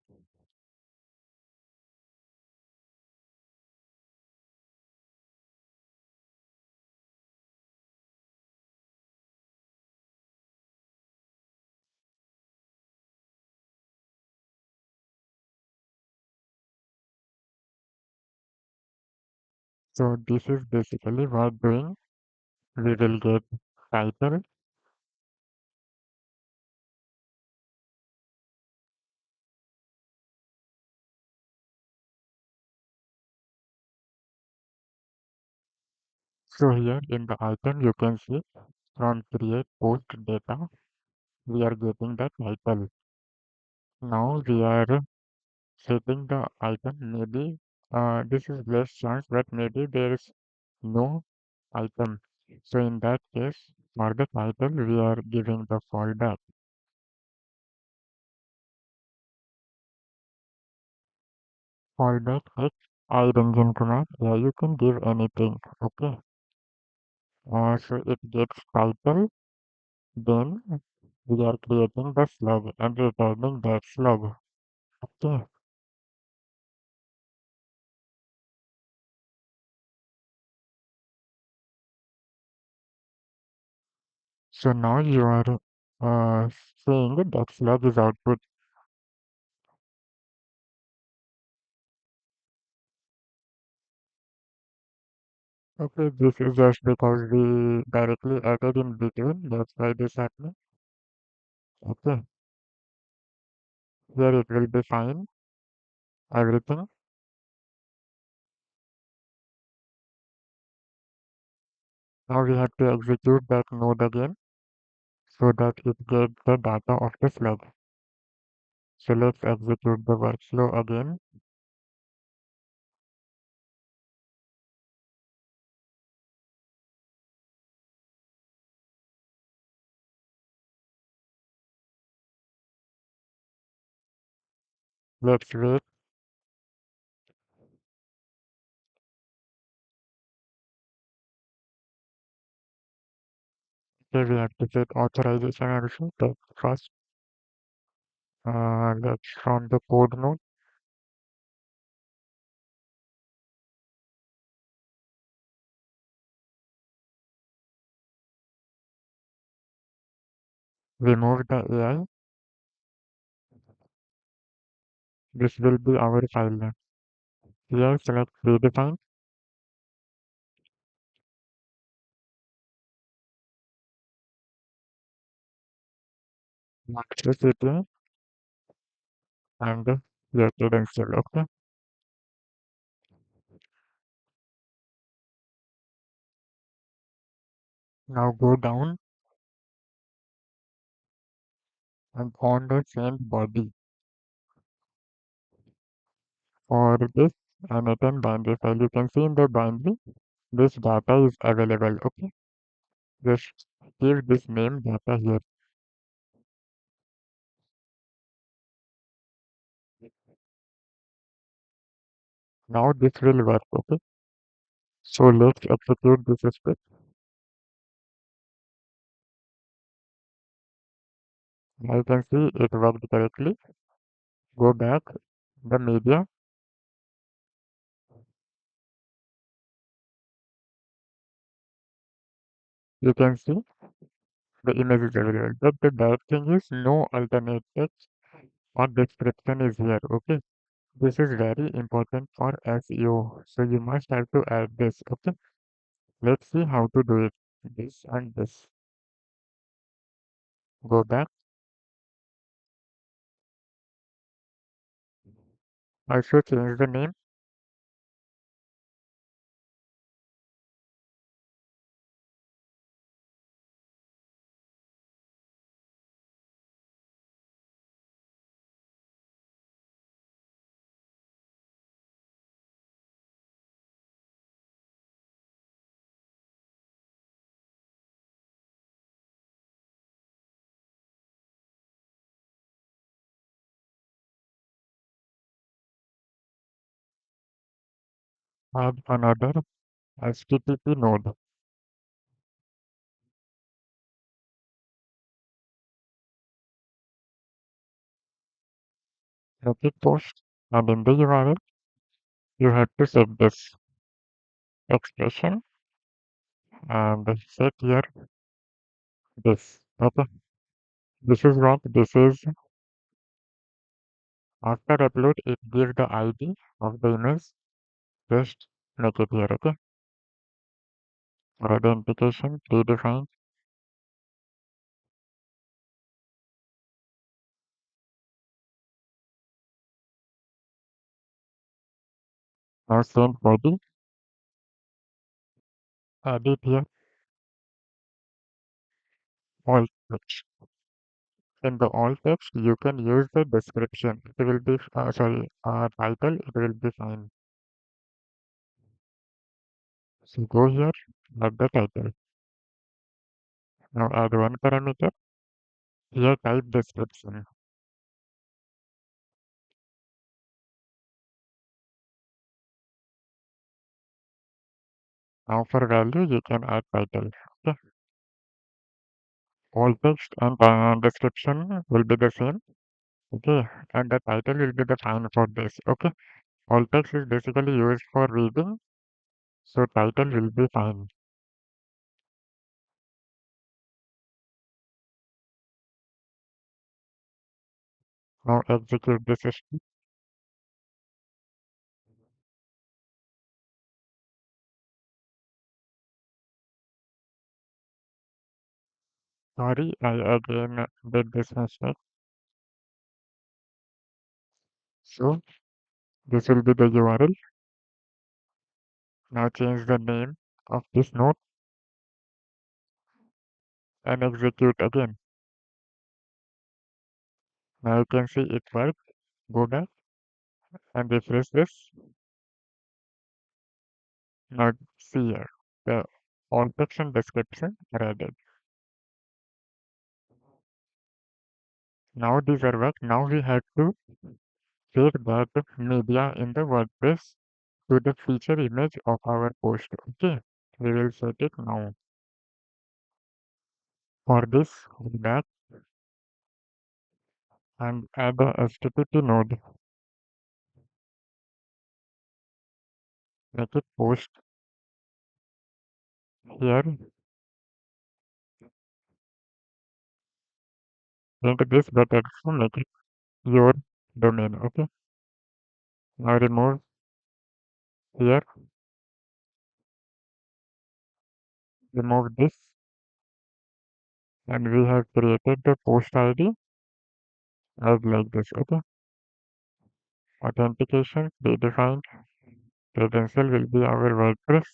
So this is basically what doing. We will get title. So here in the item you can see from create post data we are getting the title. Now we are setting the item. Maybe this is less chance, but maybe there is no item. So in that case, for the title we are giving the fallback. Fallback at iRengine command. Yeah, you can give anything. Okay. So it gets title. Then we are creating the slug and returning that slug. Okay. So now you are saying that slug is output. Okay, this is just because we directly added in between. That's why this happening. Okay, here it will be fine. Everything. Now we have to execute that node again so that it gets the data of the slug. So let's execute the workflow again. Let's wait. Okay, we have to set authorization also. But first, let's from the code node, remove the AI. This will be our file name. Here select predefined, access API, and your credential. Okay. Now go down and on the same body for this Anatan binary file. You can see in the binary this data is available. Okay. Just give this name data here. Now this will work. Okay. So let's execute this script. Now you can see it worked correctly. Go back the media. You can see the image is available. But the bad thing is no alternate text or description is here. Okay. This is very important for SEO. So you must have to add this. Okay. Let's see how to do it. This and this. Go back. Also change the name. Add another HTTP node. Make it post, and in the URL, you have to set this expression and set here this. Okay, this is what this is. After upload, it gives the ID of the image. Just make it here. Okay, for identification, predefined. Now send body. Add it here. All text. In the alt text, you can use the description. It will be sorry, title. It will be fine. So go here, add the title. Now add one parameter. Here type description. Now for value, you can add title. Okay. All text and description will be the same. Okay. And the title will be the fine for this. Okay. All text is basically used for reading. So title will be fine. Now execute this step. Sorry, I again did this mistake. So this will be the URL. Now change the name of this node and execute again. Now you can see it worked. Go back and refresh this. Now see here. The all text and description are added. Now these are work. Now we have to take that media in the WordPress to the feature image of our post. Okay. We will set it now. For this, go back and add the HTTP node. Make it post here. Link this but also make it your domain. Okay. Now remove here. Remove this. And we have created the post ID as like this. Okay. Authentication predefined. Credential will be our WordPress.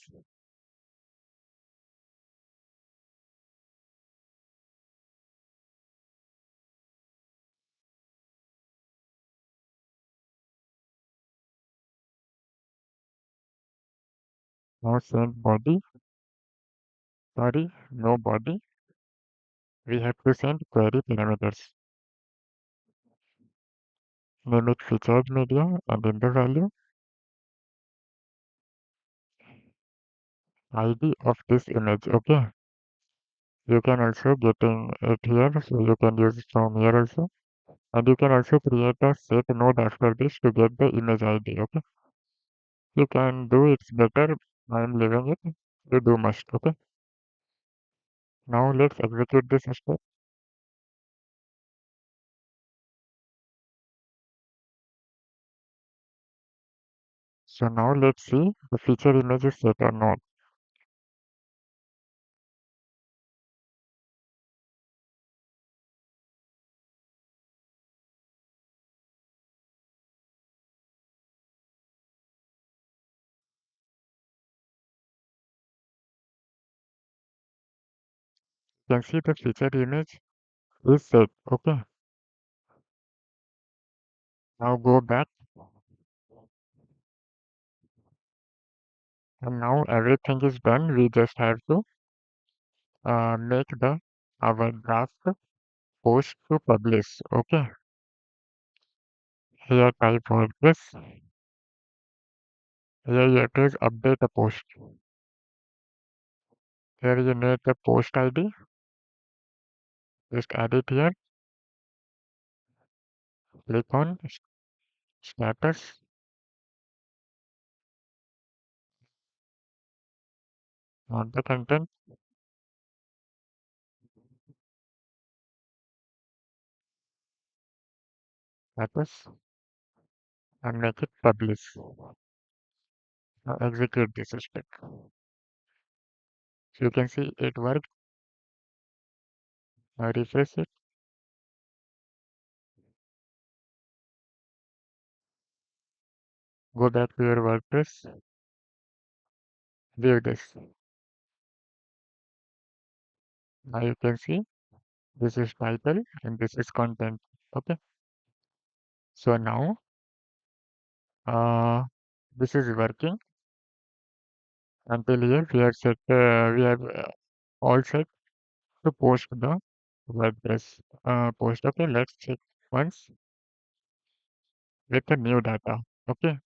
Now send body. Sorry, no body. We have to send query parameters. Name it featured media and in the value ID of this image. Okay. You can also get in it here, so you can use it from here also. And you can also create a set node after this to get the image ID. Okay. You can do it's better. I am leaving it. You do must. Okay. Now let's execute this step. So now let's see the feature image is set or not. You can see the feature image is set. Okay. Now go back and now everything is done. We just have to make the our draft post to publish. Okay. Here type WordPress Here you click update a post. Here you need the post ID. Just add it here. Click on status. Not the content. Status. And make it publish. Now execute this step. So you can see it worked. Now refresh it. Go back to your WordPress. View this. Now you can see this is title and this is content. Okay. So now uh, this is working. Until here we have set we have all set to post the WordPress post. Okay, let's check once with the new data. Okay,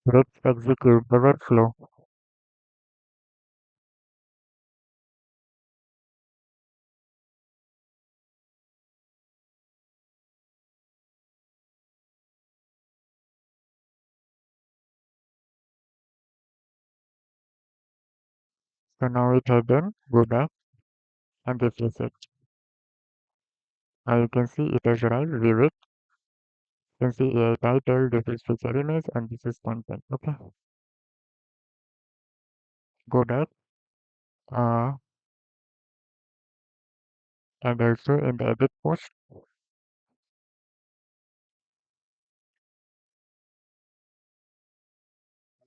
let's execute the workflow. So now it has done. Go back and refresh it. Now you can see it has arrived. View it. You can see a title, this is feature image, and this is content. Okay, go back. Uh, and also in the edit post, you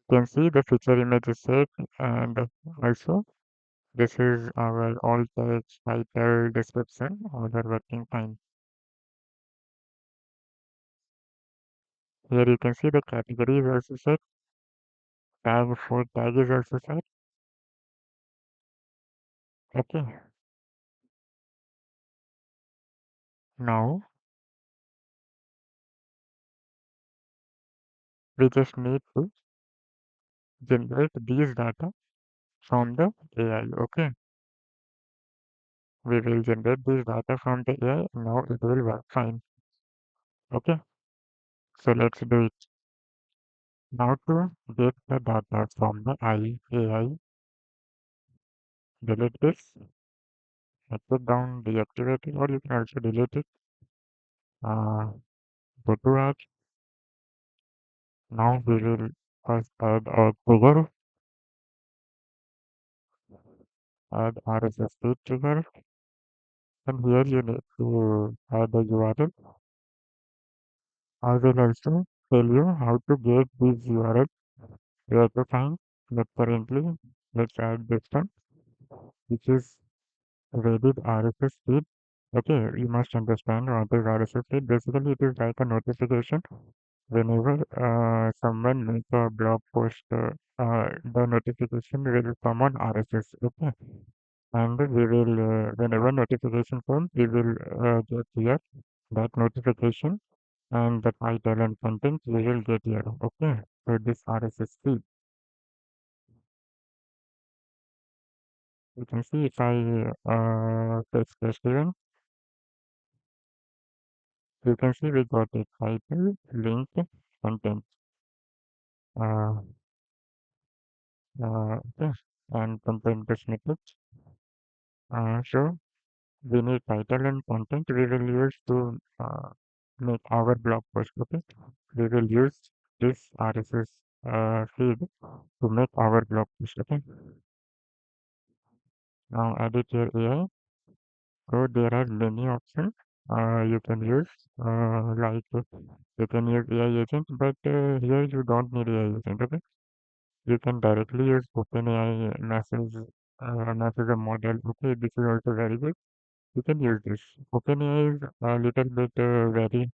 can see the feature image is set, and also this is our all text, title, description, all are working fine. Here you can see the category is also set, tag for tag is also set. Okay, now we just need to generate these data from the AI. Okay, we will generate this data from the AI. Now it will work fine. Okay, so let's do it. Now to get the data from the AI, delete this, take it down, deactivate it, or you can also delete it. Go to add. Now we will first add a trigger, add RSS feed trigger, and here you need to add the URL. I will also tell you how to get this URL, where to find, but currently let's add this one, which is Reddit RSS feed. Okay, you must understand what is RSS feed. Basically, it is like a notification whenever someone makes a blog post, the notification will come on RSS. Okay, and we will whenever notification comes, we will get here that notification and the title and content we will get here. Okay, so this RSS feed. You can see if I press festival, you can see we got a title, link, content. Uh, okay, and content snippet. So we need title and content we will use to make our blog post. Okay, we will use this RSS feed to make our blog post. Okay, Now edit your AI. So there are many options you can use. You can use AI agent, but here you don't need AI agent. Okay, you can directly use OpenAI message a model. Okay, this is also very good. You can use this. OpenAI is a little bit very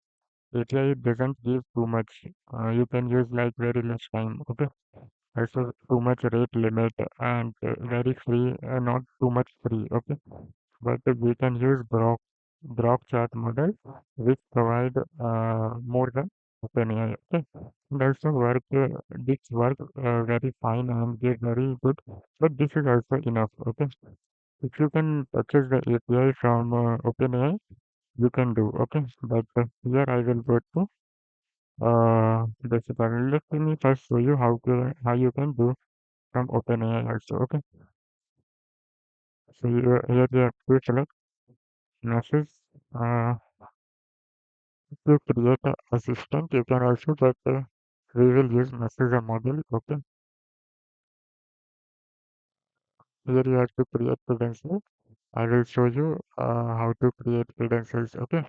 API doesn't give too much. You can use like very less time. Okay. Also too much rate limit and very free, not too much free. Okay. But we can use Groq chart model which provide more than OpenAI. Okay. And also this work very fine and give very good. But this is also enough. Okay. If you can purchase the API from OpenAI, you can do. Okay. But here I will go to basically, let me first show you how you can do from OpenAI also. Okay, so here you have to select message uh, to create a assistant. You can also, but we will use message a model. Okay, here you have to create credentials. I will show you how to create credentials. Okay,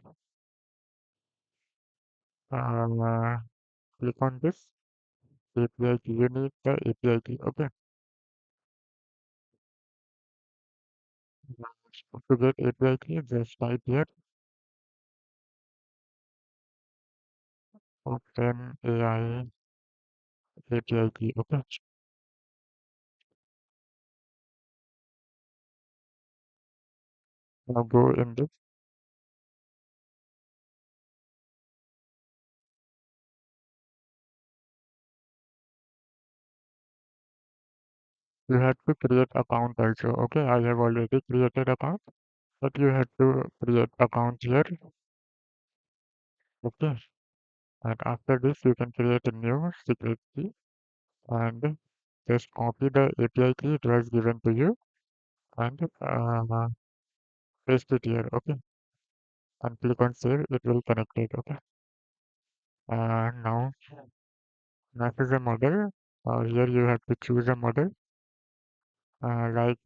uh, click on this API key. You need the API key. Okay, to get API key, just type here OpenAI API key. Okay. Now go in this. You have to create account also. Okay, I have already created account, but you have to create account here. Okay, and after this you can create a new secret key and just copy the API key it was given to you and paste it here. Okay, and click on save. It will connect it. Okay, now next is a model. Here you have to choose a model. I like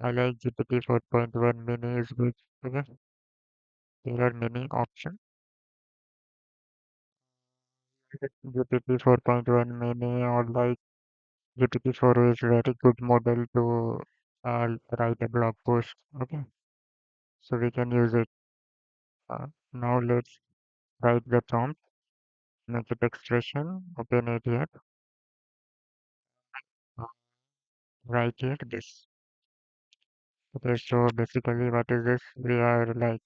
GPT 4.1 mini is good. Okay, there are many options. GPT 4.1 mini or like GPT-4 is very good model to write a blog post. Okay, so we can use it. Now let's write the prompt, make it expression, open it here, uh, write here this. Okay, so basically what is this? We are like,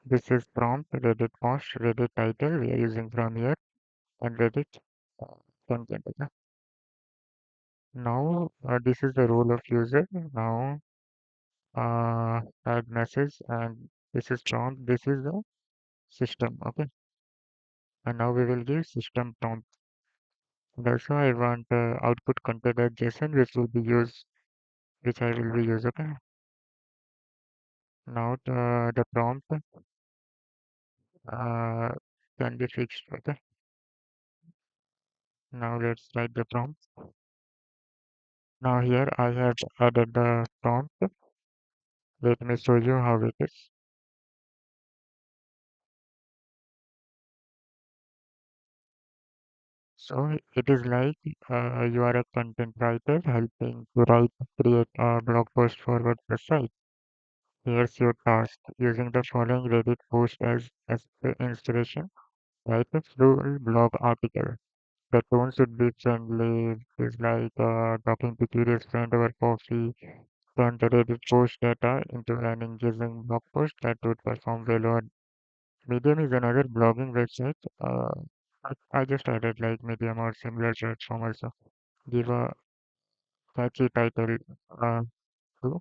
this is prompt, Reddit post, Reddit title we are using from here and Reddit uh, content. Okay. Now this is the role of user. Now add message and this is prompt, this is the system. Okay, and now we will give system prompt. And also I want output content as JSON which will be used, which I will be use. Okay, now the prompt uh, can be fixed. Okay, now let's write the prompt. Now here I have added the prompt. Let me show you how it is. So it is like you are a content writer helping to create a blog post for WordPress site. Here's your task. Using the following Reddit post as the inspiration, write a full blog article. The tone should be friendly. It's like talking to curious friend over coffee. Turn the Reddit post data into an engaging blog post that would perform well on Medium is another blogging website. I just added like Medium or similar platform also. Give a catchy title to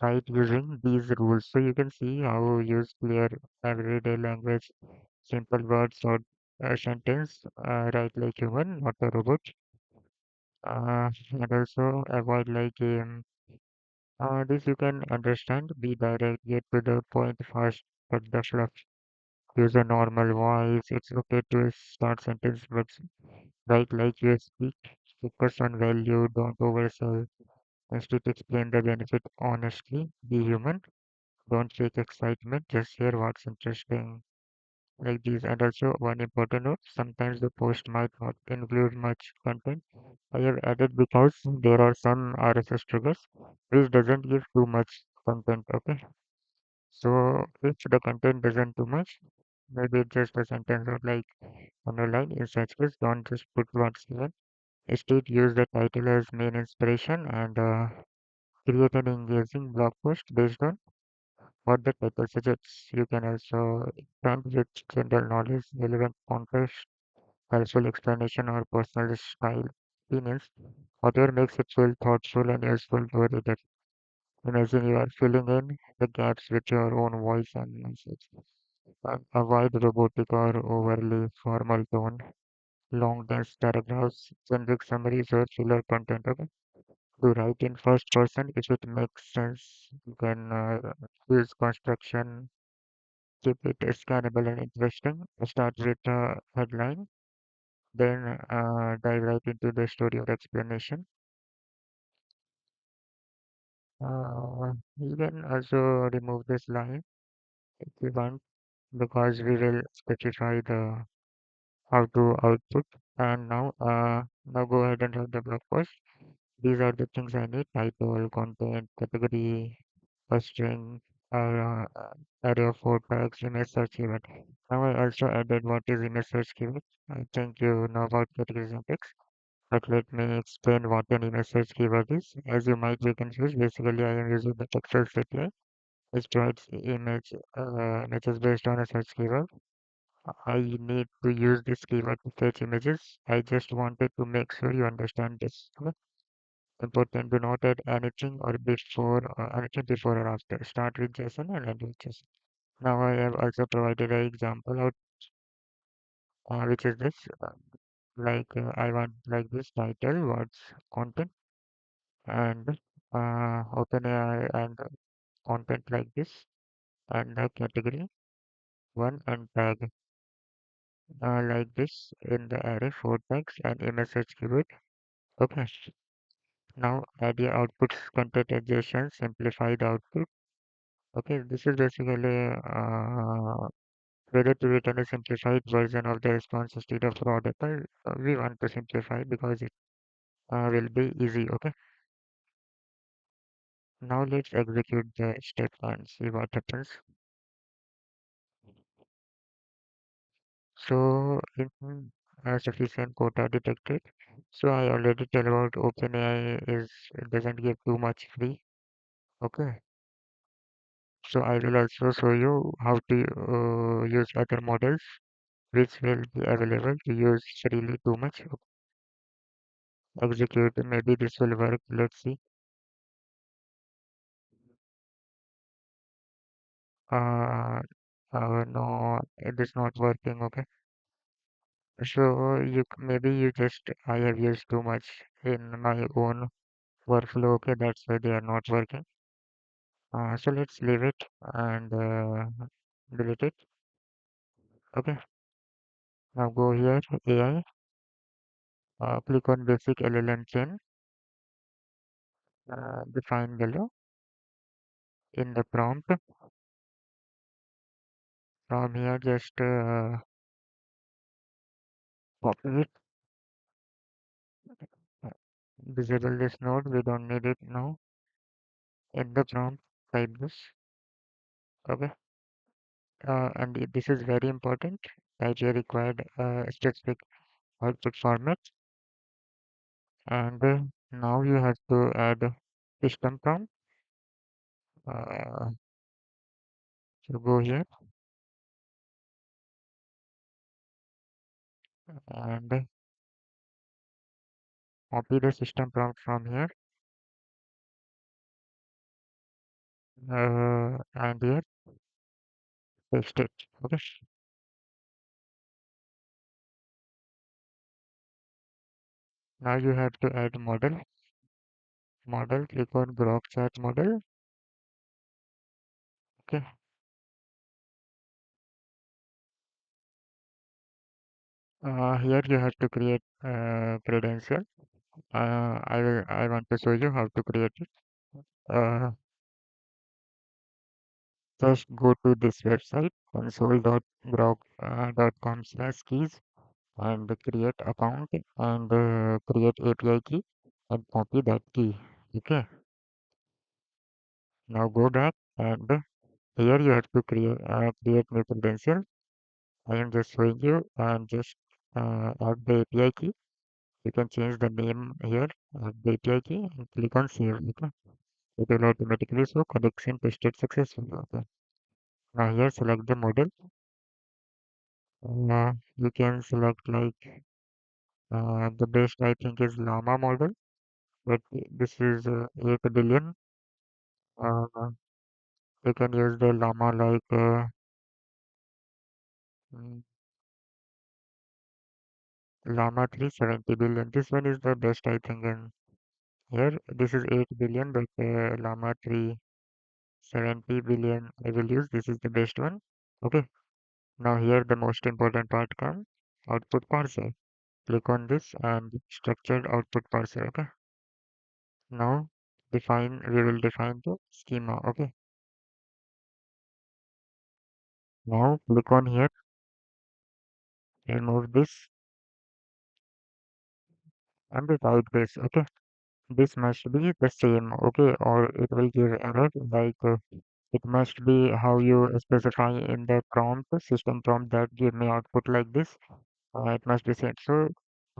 write using these rules. So you can see how use clear everyday language, simple words or a sentence, write like human, not a robot. And also avoid like this you can understand, be direct, get to the point fast, but the fluff. Use a normal voice. It's okay to start sentence, but write like you speak. Focus on value, don't oversell. Instead, explain the benefit honestly. Be human. Don't fake excitement. Just share what's interesting. Like these. And also one important note, sometimes the post might not include much content. I have added because there are some RSS triggers which doesn't give too much content. Okay. So if the content doesn't too much, maybe it's just a sentence or like on a line. In such case, don't just put what's given. Instead, use the title as main inspiration and create an engaging blog post based on what the title suggests. You can also expand with general knowledge, relevant context, helpful explanation, or personal style opinions. Whatever makes it feel thoughtful and useful to a reader. Imagine you are filling in the gaps with your own voice and message. Avoid robotic or overly formal tone, long dense paragraphs, generic summaries, or filler content. Okay? To write in first person if it makes sense. You can use construction, keep it scannable and interesting. Start with a headline, then dive right into the story or explanation. You can also remove this line if you want because we will specify the how to output. And now go ahead and write the blog post. These are the things I need: title, content, category, a string, uh, array of 4 tags, image search keyword. Now I also added what is image search keyword. I think you know about categories and text, but let me explain what an image search keyword is. As you might be confused, basically I am using the Pexels API, which provides images based on a search keyword. I need to use this keyword to fetch images. I just wanted to make sure you understand this. Okay? Important, do not add anything before or after. Start with JSON and end with JSON. Now I have also provided an example out, which is this. I want like this title, what's content, and OpenAI and content like this, and the category one and tag like this in the array 4 tags and image search keyword. Okay. Now add your outputs, contextualization, simplify the output. Okay, this is basically whether to return a simplified version of the response instead of raw data. We want to simplify because it will be easy. Okay. Now let's execute the step and see what happens. So in sufficient quota detected. So I already tell about OpenAI is it doesn't give too much free. Okay. So I will also show you how to use other models which will be available to use freely too much. Execute. Maybe this will work. Let's see. Uh, no, it is not working. Okay. So maybe you just I have used too much in my own workflow. Okay, that's why they are not working. So let's leave it and delete it. Okay. Now go here, AI. Click on basic LLM chain. Define below in the prompt. From here, just copy it. uh, Disable this node. We don't need it now. In the prompt, type this. Okay. This is very important. Type your required specific output format. And now you have to add system prompt. Uh, so go here and copy the system prompt from here. And here paste it. Okay. Now you have to add model. Model. Click on Groq chat model. Okay. Here you have to create credential. I want to show you how to create it. Uh, just go to this website console.groq.com/keys and create account and create API key and copy that key. Okay. Now go back and here you have to create new credential. I am just showing you and just add the API key. You can change the name here, add the API key and click on save. Okay. It will automatically show connection tested successfully. Okay. Now here select the model. You can select like the best I think is Llama model, but this is 8 billion. Uh, you can use the Llama like mm, Llama 370 billion. This one is the best I think. And here this is 8 billion, but Llama 370 billion I will use. This is the best one. Okay. Now here the most important part comes output parser. Click on this and structured output parser. Okay. Now we will define the schema. Okay. Now click on here, remove this and write this. Okay. This must be the same. Okay. Or it will give error like it must be how you specify in the prompt, system prompt that give me output like this. It must be set. So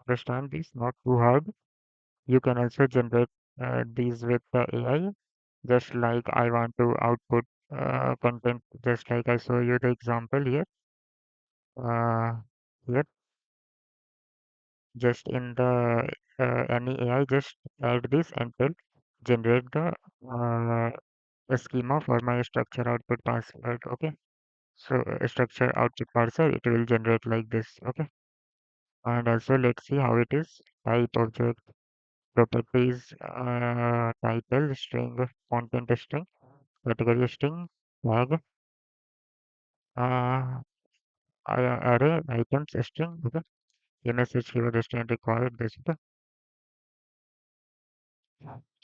understand this, not too hard. You can also generate these with the AI, just like I want to output content, just like I show you the example here. Here, just in the any AI, just add this and tell generate the schema for my structure output password. Okay. So structure output parser, it will generate like this. Okay. And also let's see how it is. Type object properties, title string, content string, category string, tag, uh, array items string. Okay. Message keyword string required. This. Okay.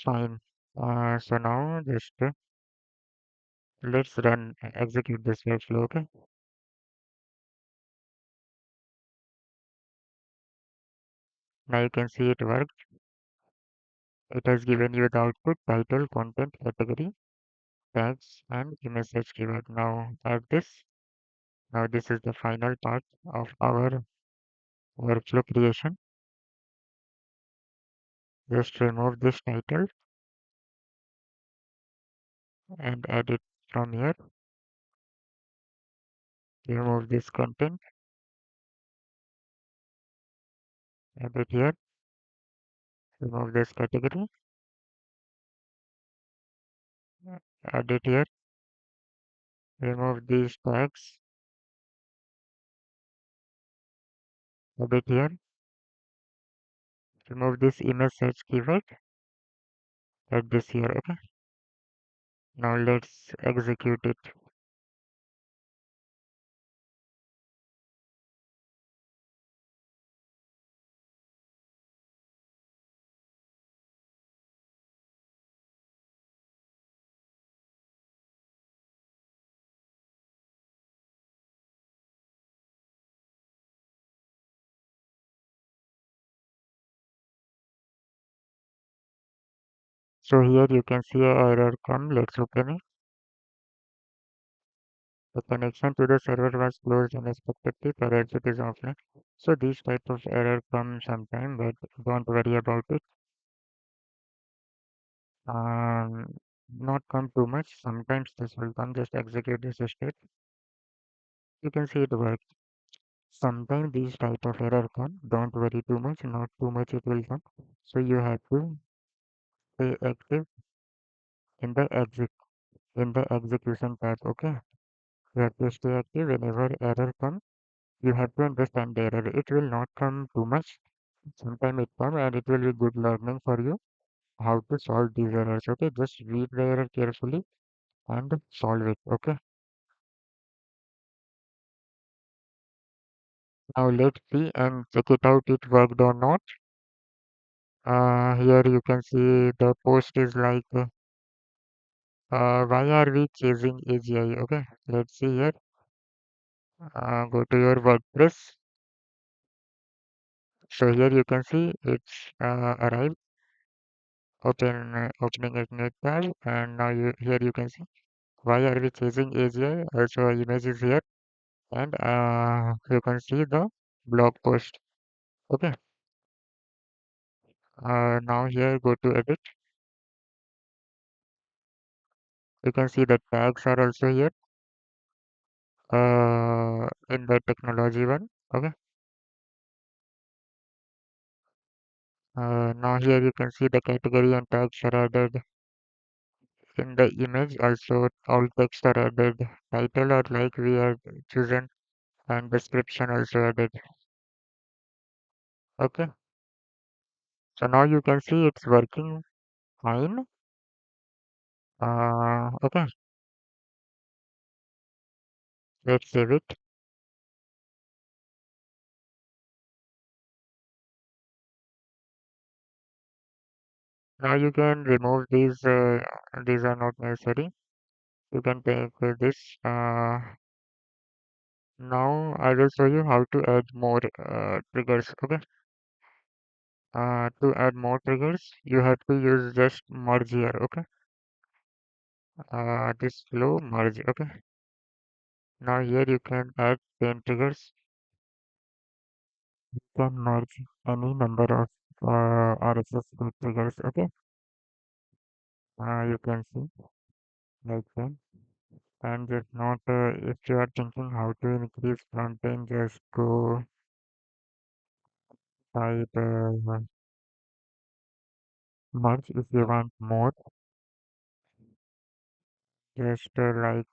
Fine. So now just let's execute this workflow. Okay. Now you can see it worked. It has given you the output, title, content, category, tags, and message keyword. Now add this. Now this is the final part of our workflow creation. Just remove this title and add it from here. Remove this content, add it here. Remove this category, add it here. Remove these tags, add it here. Remove this image search keyword, add this here. Okay. Now let's execute it. So here you can see a error come. Let's open it. The connection to the server was closed unexpectedly. The exit is offline. So these type of error come sometime, but don't worry about it. Um, not come too much. Sometimes this will come. Just execute this step. You can see it works. Sometimes these type of error come. Don't worry too much. Not too much it will come. So you have to stay active in the execution tab. Okay. You have to stay active whenever error comes. You have to understand the error. It will not come too much. Sometime it come and it will be good learning for you how to solve these errors. Okay, just read the error carefully and solve it. Okay. Now let's see and check it out. It worked or not. Here you can see the post is like, why are we chasing AGI? Okay, let's see here. Go to your WordPress. So here you can see it's arrived. Opening a new tab, and now here you can see why are we chasing AGI. Also, image is here, and you can see the blog post. Okay. Now here go to edit. You can see the tags are also here. In the technology one. Okay. Now here you can see the category and tags are added in the image. Also, all text are added. Title or like we have chosen, and description also added. Okay. So now you can see it's working fine. Okay. Let's save it. Now you can remove these. These are not necessary. You can take this. Now I will show you how to add more triggers. Okay. To add more triggers, you have to use just merge here. Okay. This flow merge. Okay. Now here you can add 10 triggers. You can merge any number of RSS feed triggers. Okay. You can see like that. And just not if you are thinking how to increase front end, just go type merge. If you want more, just like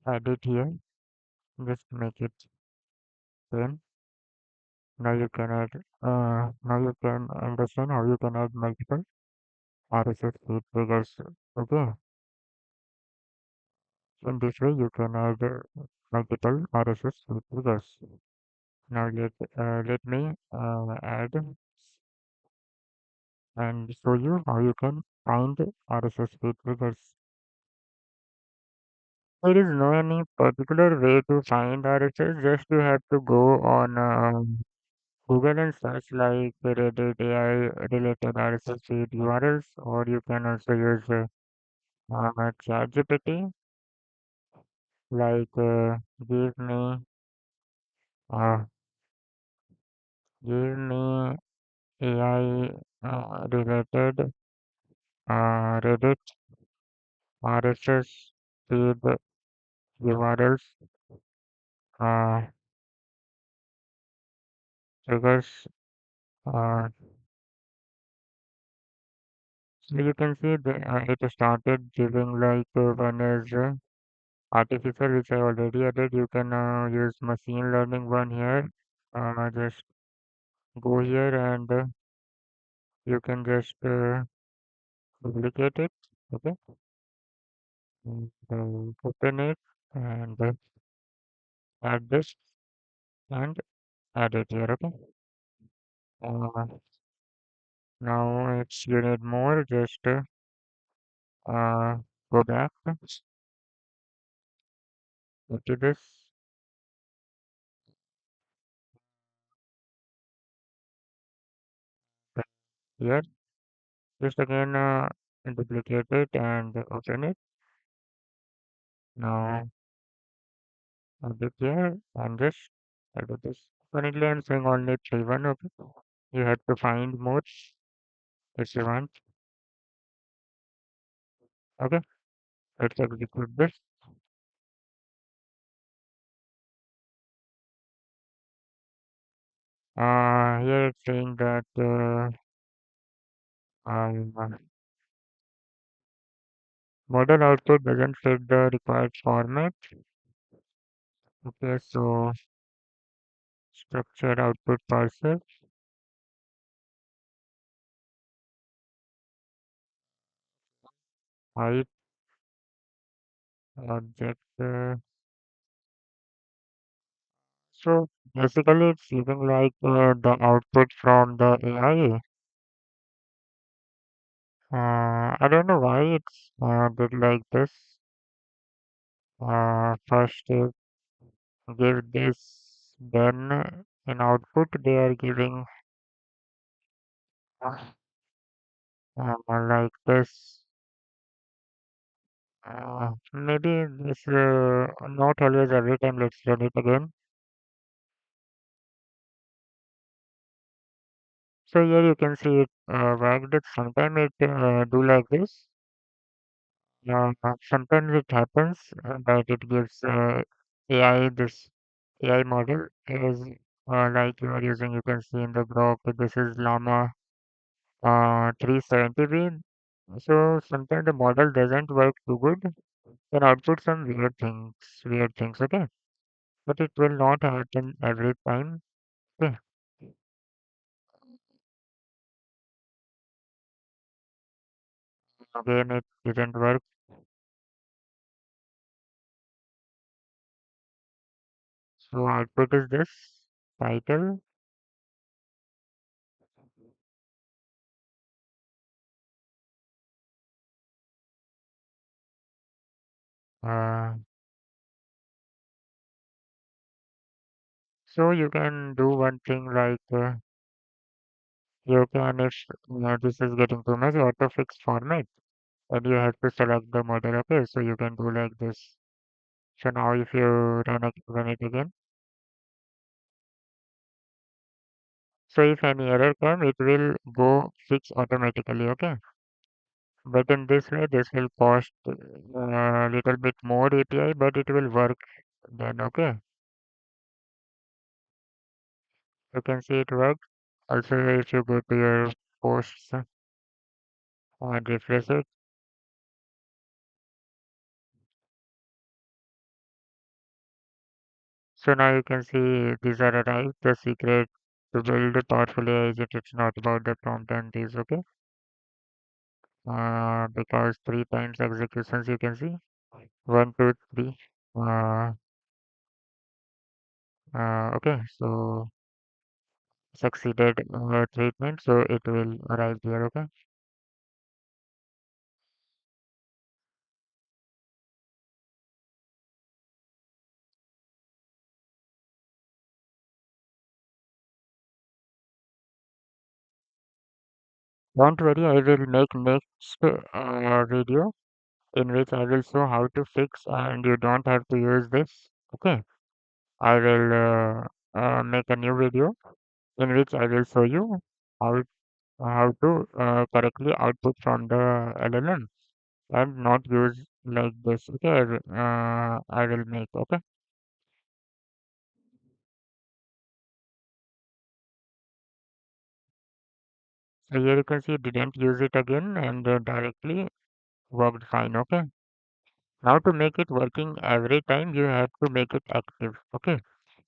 add it here. Just make it 10. Now you can add, now you can understand how you can add multiple RSS feed triggers. Okay, in this way you can add multiple RSS feed triggers. Now let me add and show you how you can find RSS feed triggers. There is no any particular way to find RSS. Just you have to go on Google and search like Reddit AI related RSS feed URLs, or you can also use ChatGPT, like give me uh, give me AI related Reddit RSS feed URLs, uh, triggers. Uh, so you can see it started giving like one is artificial, which I already added. You can use machine learning one here. Just go here and you can just duplicate it. Okay. And, open it and add this and add it here. Okay. Uh, Now if you need more, just go back to this here. Just again duplicate it and open it. Now add it here and just add this. Currently I'm saying only 3 1. Okay. You have to find more if you want. Okay. Let's execute this. Here it's saying that model output doesn't fit the required format. Okay, so structure output parser, height, object. So Basically, it's looking like the output from the AI. I don't know why it's did like this. First give this, then in output they are giving like this. Maybe this not always every time. Let's run it again. So here you can see it worked. Sometimes it do like this. Sometimes it happens that it gives AI this AI model is like you are using. You can see in the Groq. This is Llama 370B. So sometimes the model doesn't work too good. Can output some weird things. Okay, but it will not happen every time. Okay, again it didn't work. So output is this title. Uh, so you can do one thing like you can if this is getting too much auto fix format and you have to select the model. Okay, so you can do like this. So now if you run it again, so if any error come, it will go fix automatically. Okay, but in this way, this will cost a little bit more API, but it will work then. Okay, you can see it worked. Also, if you go to your posts and refresh it, so now you can see these are arrived. The secret to build a powerful AI agent, it's not about the prompt and these. Okay, because three times executions you can see one, two, three. Uh, okay, so succeeded treatment, so it will arrive here. Okay. Don't worry, I will make next video in which I will show how to fix and you don't have to use this. Okay, I will make a new video in which I will show you how to correctly output from the LLM and not use like this. Okay, I will make. Okay, so here you can see didn't use it again and directly worked fine. Okay. Now to make it working every time, you have to make it active. Okay,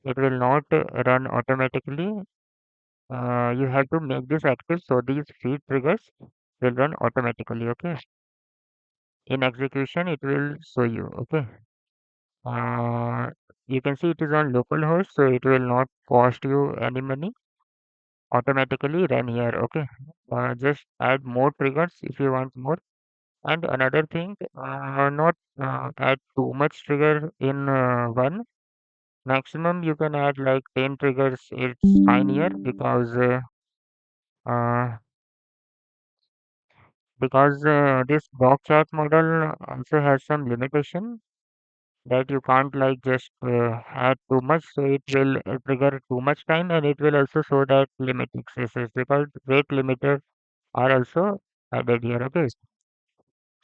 it will not run automatically. You have to make this active so these feed triggers will run automatically. Okay, in execution, it will show you. Okay, uh, you can see it is on localhost, so it will not cost you any money. Automatically run here. Okay, just add more triggers if you want more. And another thing, not add too much trigger in one. Maximum you can add like 10 triggers. It's fine here uh, because this box chart model also has some limitation that you can't like just add too much, so it will trigger too much time and it will also show that limit excesses because rate limiter are also added here. Okay,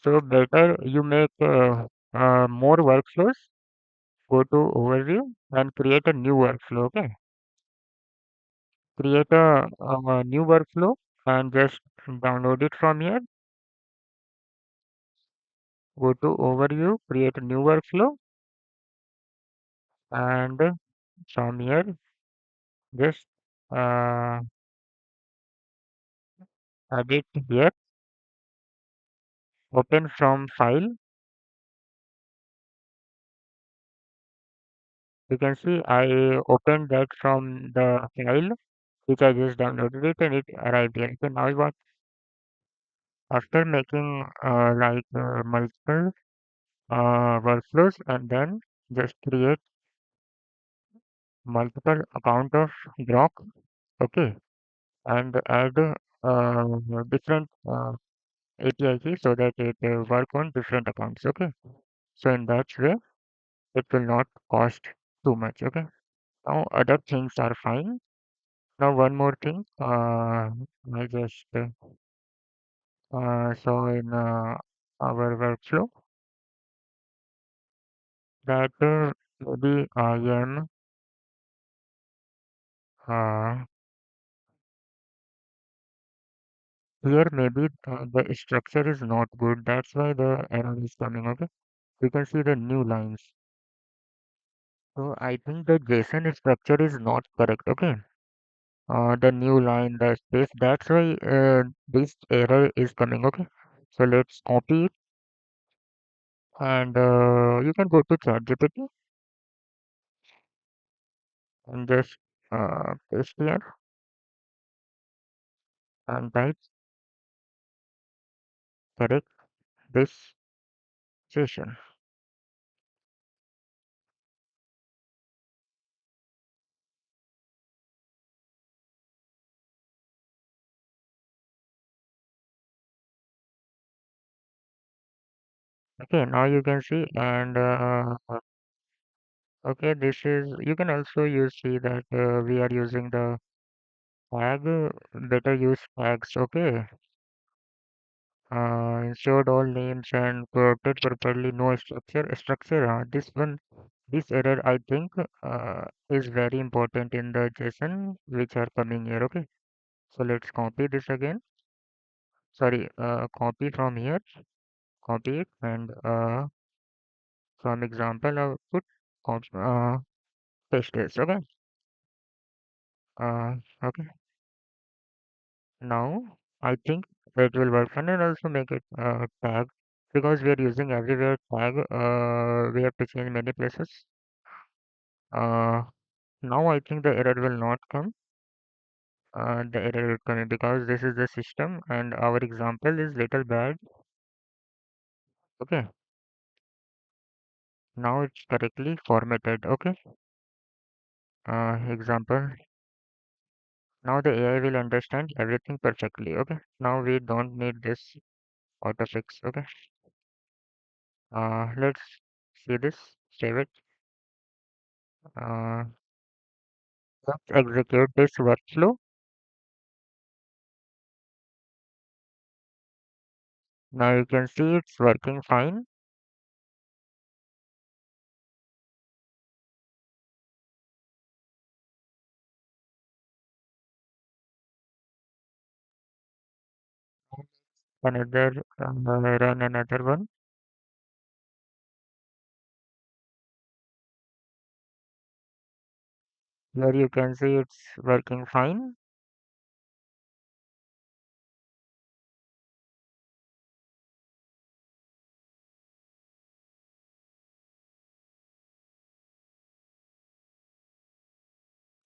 so better you make more workflows. Go to overview and create a new workflow. Okay, create a new workflow and just download it from here. Go to overview, create a new workflow, and from here just uh, edit here, open from file, You can see I opened that from the file which I just downloaded it and it arrived here. So now what, after making multiple workflows and then just create multiple account of Groq, okay, and add different API key so that it work on different accounts, okay. So in that way, it will not cost too much, okay. Now other things are fine. Now one more thing, I just saw in our workflow that maybe I am uh, here maybe the structure is not good. That's why the error is coming. Okay, you can see the new lines. So I think the JSON structure is not correct. Okay, the new line, the space. That's why this error is coming. Okay, so let's copy it and you can go to ChatGPT and just paste here and type correct this session. Okay, now you can see and okay, this is you can also use see that we are using the tag, better use tags. Okay, ensured all names and quoted properly, no structure. This one, this error I think is very important in the JSON which are coming here. Okay, so let's copy this again. Sorry, copy from here, copy it and from example output, paste this. Okay, okay. Now I think it will work fine and also make it tag because we are using everywhere tag. We have to change many places. Uh, Now I think the error will not come. The error will come because this is the system and our example is little bad. Okay, now it's correctly formatted. Okay, example. Now the AI will understand everything perfectly. Okay, now we don't need this auto fix. Okay, let's see this. Save it. Uh, let's execute this workflow. Now you can see it's working fine. Another run another one. Here you can see it's working fine.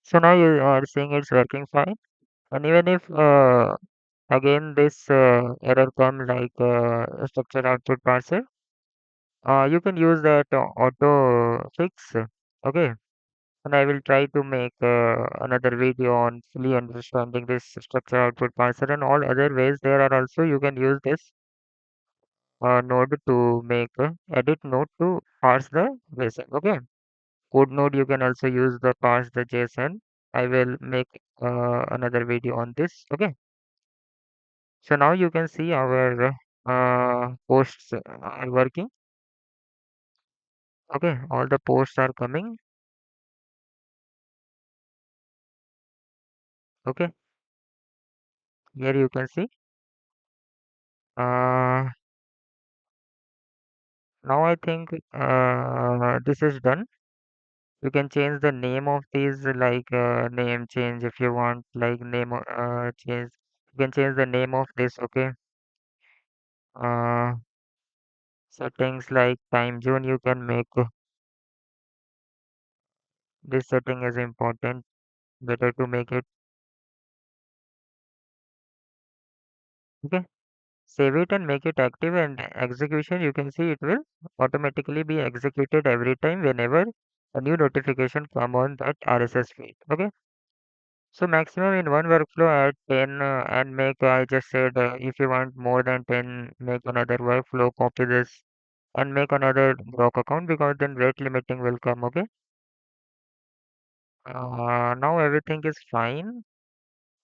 So now you are seeing it's working fine. And even if again this error come like structure output parser, you can use that auto fix. Okay. And I will try to make another video on fully understanding this structure output parser and all other ways. There are also you can use this node to make edit node to parse the JSON. Okay, code node you can also use the parse the JSON. I will make another video on this. Okay, so now you can see our posts are working. Okay, all the posts are coming. Okay, here you can see. Uh, Now I think this is done. You can change the name of these like name change if you want like name change. You can change the name of this. Okay. Uh, Settings like time zone you can make This setting is important. Better to make it. Okay. Save it and make it active and execution. You can see it will automatically be executed every time whenever a new notification come on that RSS feed. Okay. So maximum in one workflow add 10 and make, I just said, if you want more than 10, make another workflow, copy this and make another Groq account because then rate limiting will come. Okay. Now everything is fine.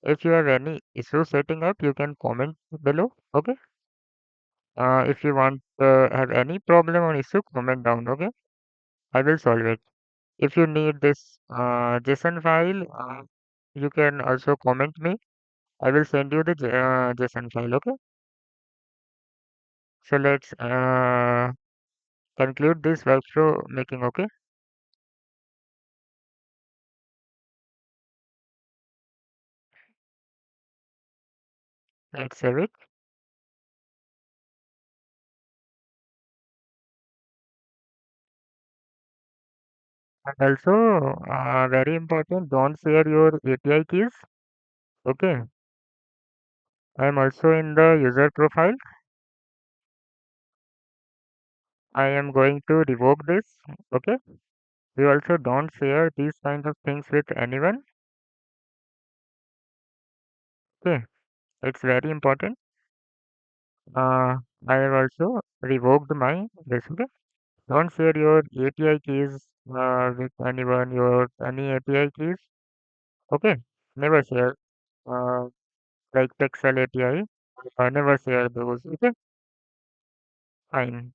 If you have any issue setting up, you can comment below. Okay. If you want have any problem or issue, comment down. Okay. I will solve it. If you need this JSON file, you can also comment me. I will send you the JSON file. Okay. So let's conclude this workflow making. Okay. Let's save it. And also, very important, don't share your API keys. Okay. I am also in the user profile. I am going to revoke this. Okay. We also don't share these kind of things with anyone. Okay. It's very important. I have also revoked my this. Okay. Don't share your API keys with anyone. Your any API keys. Okay. Never share. Uh, like Pexel API. Never share those. Okay. Fine.